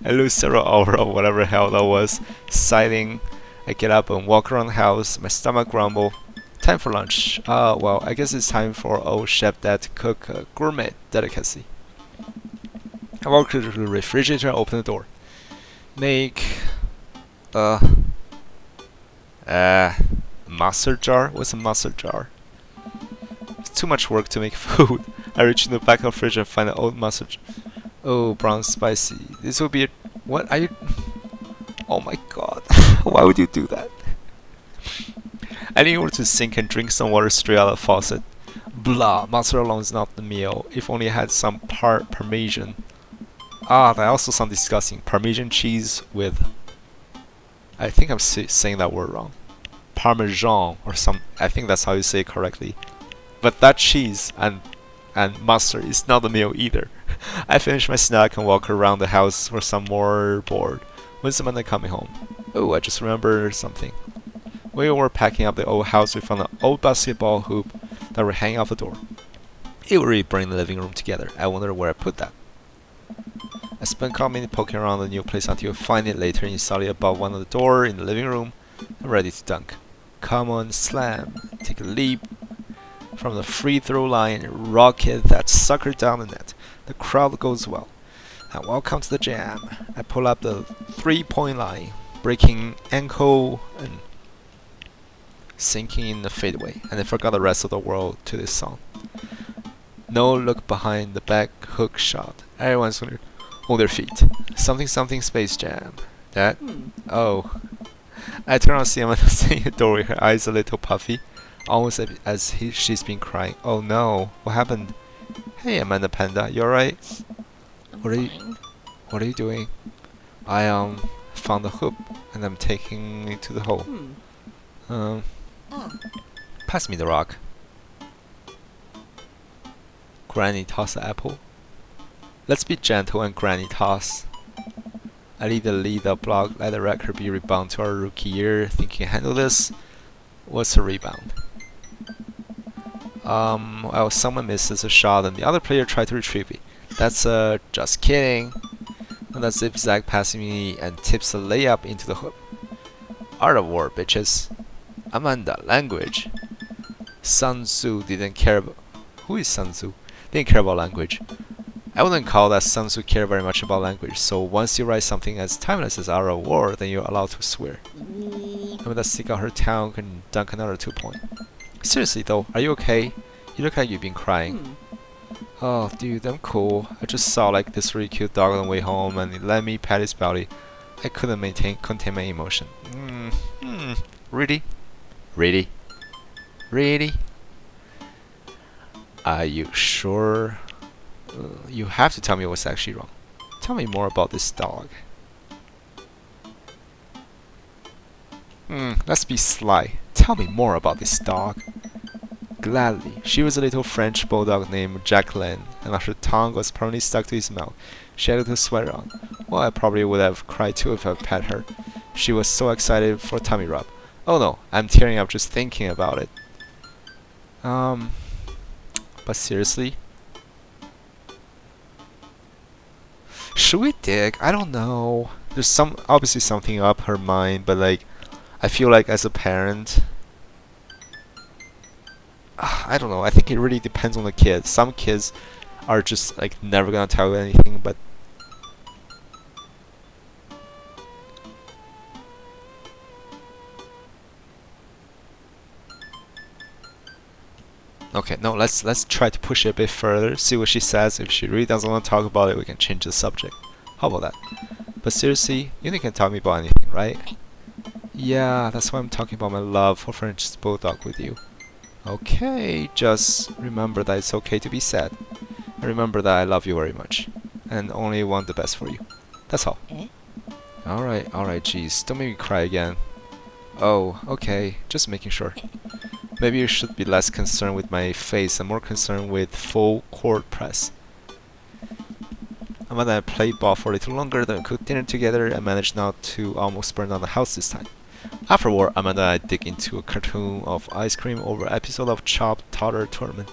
S1: I lose several hours or whatever hell that was, sighting. I get up and walk around the house, my stomach grumble. Time for lunch. Well, I guess it's time for old Chef Dad to cook a gourmet delicacy. I walk to the refrigerator and open the door. Make... mustard jar? What's a mustard jar? It's too much work to make food. I reach in the back of the fridge and find an old mustard jar. Oh, brown spicy. This will be a... What are you... Oh my god. Why would you do that? I need water to sink and drink some water straight out of the faucet. Blah, mustard alone is not the meal. If only I had some Parmesan. That also sounds disgusting. Parmesan cheese with... I think I'm saying that word wrong. Parmesan or some... I think that's how you say it correctly. But that cheese and mustard is not the meal either. I finish my snack and walk around the house for some more bored. When's Amanda coming home? Oh, I just remembered something. When we were packing up the old house, we found an old basketball hoop that were hanging off the door. It would really bring the living room together. I wonder where I put that. I spent a couple minutes poking around the new place until I find it later and install it above one of the door in the living room. I'm ready to dunk. Come on, slam. Take a leap from the free throw line and rocket that sucker down the net. The crowd goes well. And welcome to the jam. I pull up the 3-point line, breaking ankle and sinking in the fadeaway, and I forgot the rest of the world to this song. No look behind the back hook shot. Everyone's on their feet. Something something Space Jam. That? Oh. I turn around and see Amanda sitting in the doorway, her eyes a little puffy, almost as she's been crying. Oh no, what happened? Hey Amanda Panda, you alright? What are you doing? I found the hoop and I'm taking it to the hole. Pass me the rock. Granny tossed the apple. Let's be gentle and granny toss. I need to lead the block, let the record be rebound to our rookie year. Think you can handle this? What's a rebound? Well, someone misses a shot and the other player tried to retrieve it. That's just kidding. And that zigzag passing me and tips the layup into the hoop. Art of war, bitches. Amanda, language. Sun Tzu didn't care about... Who is Sun Tzu? Didn't care about language. I wouldn't call that Sun Tzu care very much about language, so once you write something as timeless as Art of War, then you're allowed to swear. Amanda stick out her tongue and dunk another 2-point. Seriously though, are you okay? You look like you've been crying. Oh, dude, I'm cool. I just saw like this really cute dog on the way home and it let me pet his belly. I couldn't contain my emotion. Really? Really? Really? Are you sure? You have to tell me what's actually wrong. Tell me more about this dog. Let's be sly. Tell me more about this dog. Gladly. She was a little French bulldog named Jacqueline, and her tongue was permanently stuck to his mouth. She had a little sweater on. Well, I probably would have cried too if I pet her. She was so excited for a tummy rub. Oh no, I'm tearing up just thinking about it. But seriously? Should we dig? I don't know. There's obviously something up her mind, but like, I feel like as a parent, I don't know. I think it really depends on the kid. Some kids are just like never gonna tell you anything, but okay, no, let's try to push it a bit further, see what she says. If she really doesn't want to talk about it, we can change the subject. How about that? But seriously, you can tell me about anything, right? Yeah, that's why I'm talking about my love for French Bulldog with you. Okay, just remember that it's okay to be sad. And remember that I love you very much. And only want the best for you. That's all. Alright, jeez, don't make me cry again. Oh, okay, just making sure. Maybe you should be less concerned with my face and more concerned with full court press. Amanda and I played ball for a little longer, then we cooked dinner together and managed not to almost burn down the house this time. Afterward, Amanda and I dig into a cartoon of ice cream over an episode of Chopped Toddler Tournament.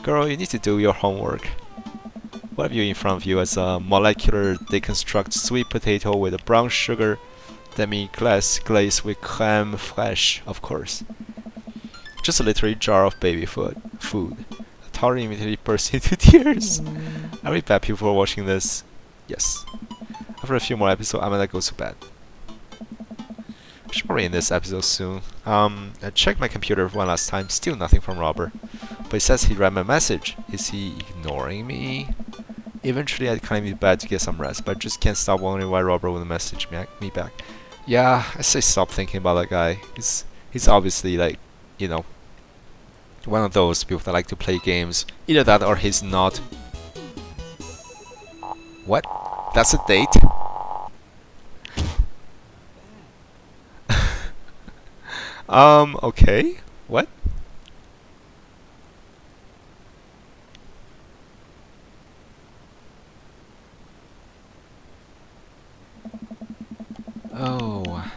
S1: Girl, you need to do your homework. What have you in front of you as a molecular deconstruct sweet potato with a brown sugar demi-glace glaze with creme fraiche, of course. Just a literary jar of baby food. The toddler immediately burst into tears. Are we bad people for watching this? Yes. After a few more episodes, Amanda goes to bed. She's probably in this episode soon. I checked my computer one last time, still nothing from Robert. But he says he read my message. Is he ignoring me? Eventually I climb into bed to get some rest, but I just can't stop wondering why Robert wouldn't message me back. Yeah, I say stop thinking about that guy. He's obviously like, you know, one of those people that like to play games. Either that or he's not. What? That's a date? Okay. What? Oh.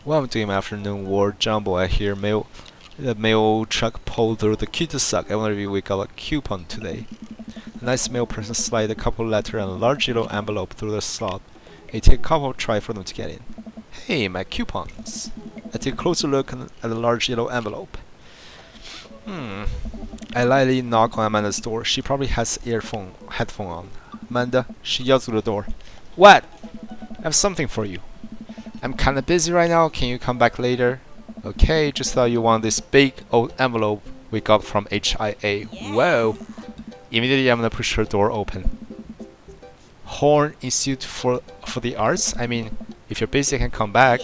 S1: While I'm doing my afternoon war jumble, I hear the mail truck pull through the cul-de-sac. I wonder if we got a coupon today. A nice mail person slide a couple letter and a large yellow envelope through the slot. It take a couple try for them to get in. Hey, my coupons. I take a closer look at the large yellow envelope. I lightly knock on Amanda's door. She probably has headphone on. Amanda, she yells through the door. What? I have something for you. I'm kinda busy right now, can you come back later? Okay, just thought you want this big old envelope we got from HIA. Whoa! Immediately I'm gonna push her door open. Horn Institute for the Arts? I mean, if you're busy I can come back.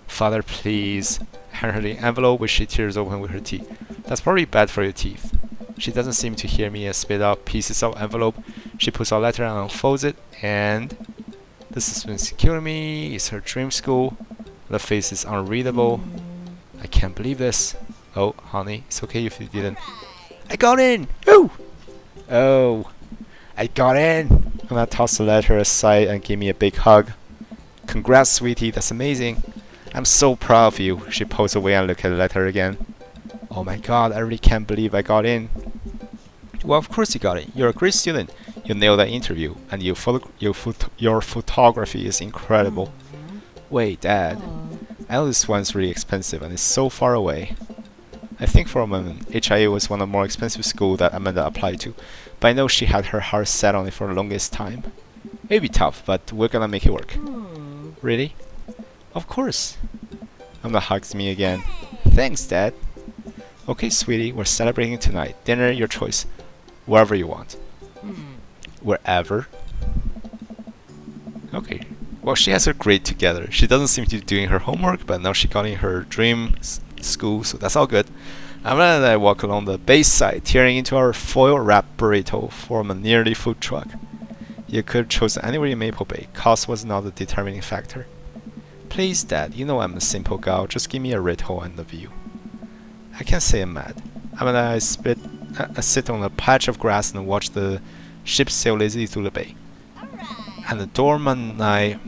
S1: Father, please. Hand her the envelope which she tears open with her teeth. That's probably bad for your teeth. She doesn't seem to hear me and spit out pieces of envelope. She puts out a letter and unfolds it, and this has been killing me. It's her dream school. The face is unreadable. I can't believe this. Oh, honey, it's okay if you didn't. I got in! Ooh! Oh. I got in! Amanda tossed the letter aside and gave me a big hug. Congrats, sweetie, that's amazing. I'm so proud of you. She pulls away and looked at the letter again. Oh my god, I really can't believe I got in. Well, of course you got in. You're a great student. You nailed that interview, and your photography is incredible. Wait, Dad. I know this one's really expensive and it's so far away. I think for a moment, HIA was one of the more expensive schools that Amanda applied to, but I know she had her heart set on it for the longest time. It'd be tough, but we're gonna make it work. Really? Of course. Amanda hugs me again. Thanks, Dad. Okay, sweetie, we're celebrating tonight. Dinner, your choice. Wherever you want. Wherever? Okay. Well, she has her grade together. She doesn't seem to be doing her homework, but now she got in her dream school, so that's all good. Amanda and I walk along the bayside, tearing into our foil-wrapped burrito from a nearly food truck. You could have chosen anywhere in Maple Bay. Cost was not the determining factor. Please, Dad, you know I'm a simple gal. Just give me a burrito and the view. I can't say I'm mad. Amanda and I sit on a patch of grass and watch the ship sail lazily through the bay. And the doorman and I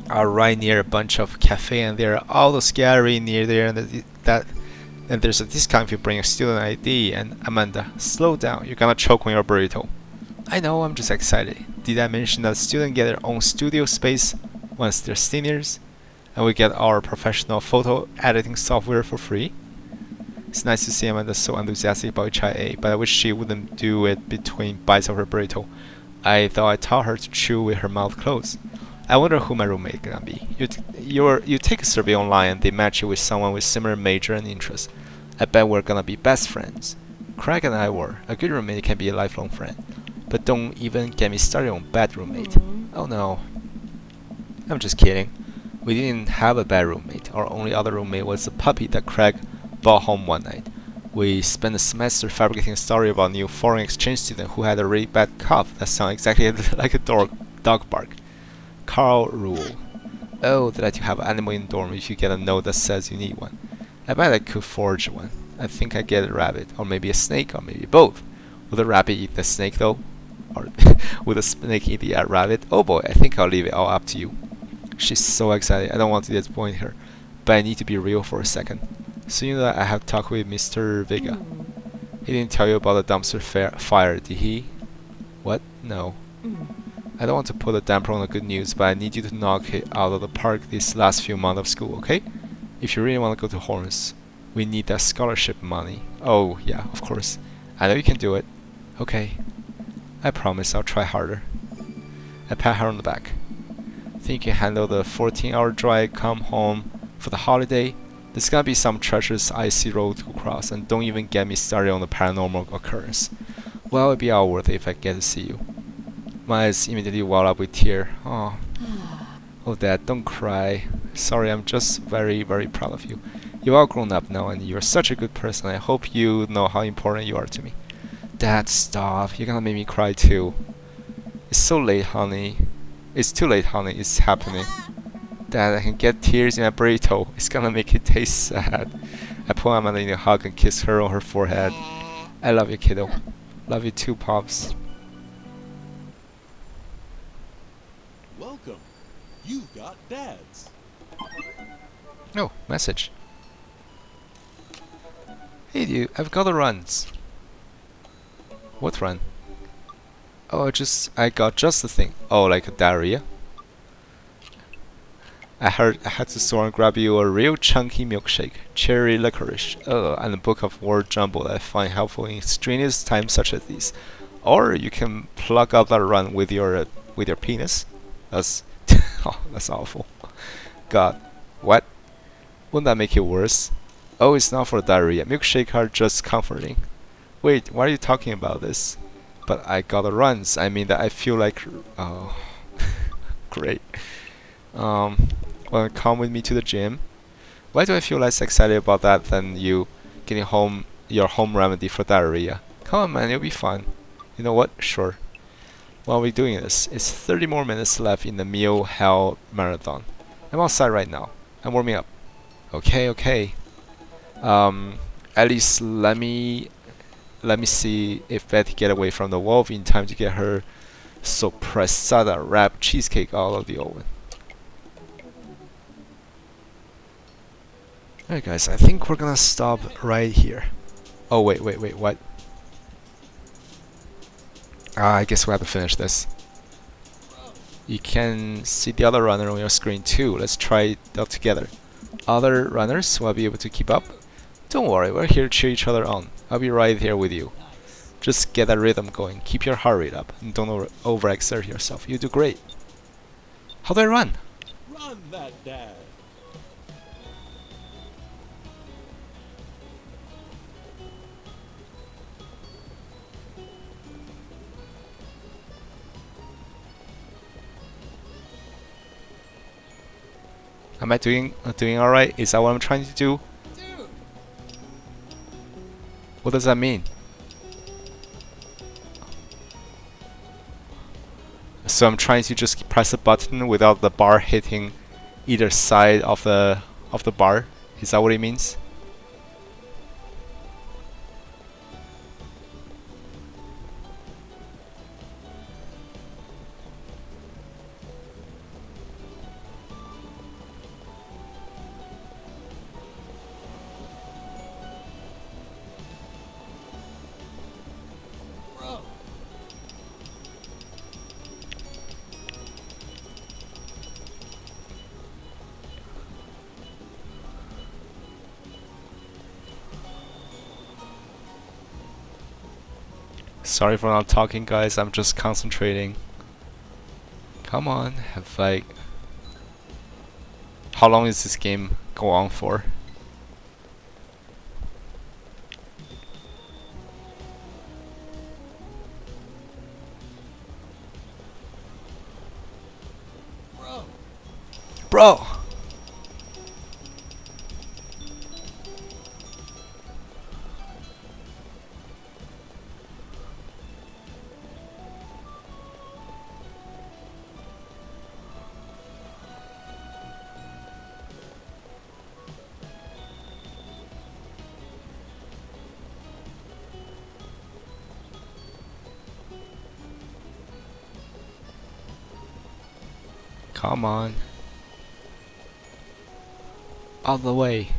S1: are right near a bunch of cafe, and there are all those gallery near there, and there's a discount if you bring a student ID. And Amanda, slow down, you're gonna choke on your burrito. I know, I'm just excited. Did I mention that students get their own studio space once they're seniors, and we get our professional photo editing software for free? It's nice to see Amanda so enthusiastic about HIA, but I wish she wouldn't do it between bites of her burrito. I thought I taught her to chew with her mouth closed. I wonder who my roommate gonna be. You take a survey online and they match you with someone with similar major and interest. I bet we're gonna be best friends. Craig and I were. A good roommate can be a lifelong friend. But don't even get me started on bad roommate. Oh no. I'm just kidding. We didn't have a bad roommate. Our only other roommate was a puppy that Craig brought home one night. We spent a semester fabricating a story about a new foreign exchange student who had a really bad cough that sounded exactly like a dog bark. Carl Rule. Oh, they let you have an animal in the dorm if you get a note that says you need one. I bet I could forge one. I think I get a rabbit, or maybe a snake, or maybe both. Will the rabbit eat the snake though? Or will the snake eat the rabbit? Oh boy, I think I'll leave it all up to you. She's so excited, I don't want to disappoint her, but I need to be real for a second. So you know that I have talked with Mr. Vega. He didn't tell you about the dumpster fire, did he? What? No. I don't want to put a damper on the good news, but I need you to knock it out of the park this last few months of school, okay? If you really want to go to Horns, we need that scholarship money. Oh, yeah, of course. I know you can do it. Okay. I promise I'll try harder. I pat her on the back. Think you can handle the 14-hour drive, come home for the holiday? There's gonna be some treacherous icy road to cross, and don't even get me started on the paranormal occurrence. Well, it'll be all worth it if I get to see you. My eyes immediately well up with tears. Oh. Oh, Dad, don't cry. Sorry, I'm just very, very proud of you. You're all grown up now, and you're such a good person. I hope you know how important you are to me. Dad, stop. You're gonna make me cry too. It's so late, honey. It's too late, honey. It's happening. Dad, I can get tears in a burrito. It's gonna make it taste sad. I pull Amanda in a hug and kiss her on her forehead. I love you, kiddo. Love you too, Pops.
S2: Welcome. You've got dads.
S1: Oh, message. Hey dude, I've got the runs. What run? Oh, I got just the thing. Oh, like a diarrhea? I heard I had to store and grab you a real chunky milkshake, cherry licorice, and a book of word jumble that I find helpful in strenuous times such as these. Or you can plug up that run with your penis. That's oh, that's awful. God, what? Wouldn't that make it worse? Oh, it's not for diarrhea. Milkshakes are just comforting. Wait, why are you talking about this? But I got the runs. I mean that I feel like oh, great. Wanna come with me to the gym? Why do I feel less excited about that than you getting home your home remedy for diarrhea? Come on, man, it'll be fun. You know what? Sure. While we're doing this, it's 30 more minutes left in the meal hell marathon. I'm outside right now. I'm warming up. Okay, okay. At least let me let me see if Betty get away from the wolf in time to get her sorpresada wrapped cheesecake out of the oven. Alright guys, I think we're gonna stop right here. Oh wait, what? I guess we have to finish this. You can see the other runner on your screen too. Let's try it out together. Other runners will be able to keep up. Don't worry, we're here to cheer each other on. I'll be right here with you. Just get that rhythm going. Keep your heart rate up and don't overexert yourself. You do great. How do I run?
S2: Run that dad.
S1: Am I doing alright? Is that what I'm trying to do? What does that mean? So I'm trying to just press a button without the bar hitting either side of the bar. Is that what it means? Sorry for not talking, guys. I'm just concentrating. Come on, have like... How long is this game go on for? Bro! Come on. Out of the way.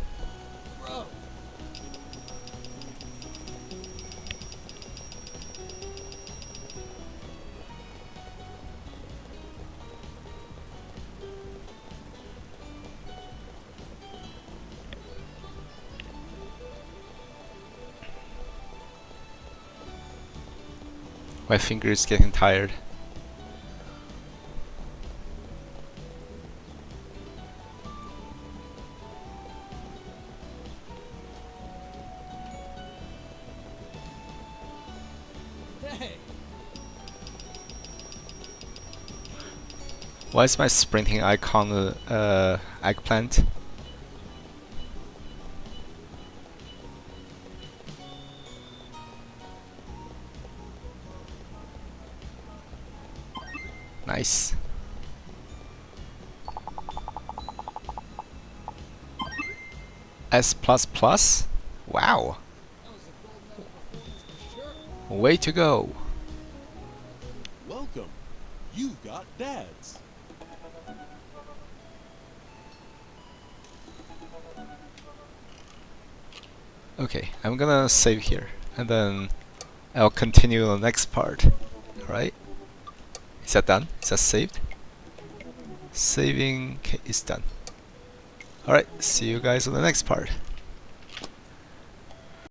S1: My finger is getting tired. Why is my sprinting icon eggplant? Nice. S++? Wow. Way to go.
S2: Welcome. You've got dads.
S1: Okay, I'm gonna save here and then I'll continue the next part. Alright? Is that done? Is that saved? Saving. Okay, it's done. Alright, see you guys on the next part.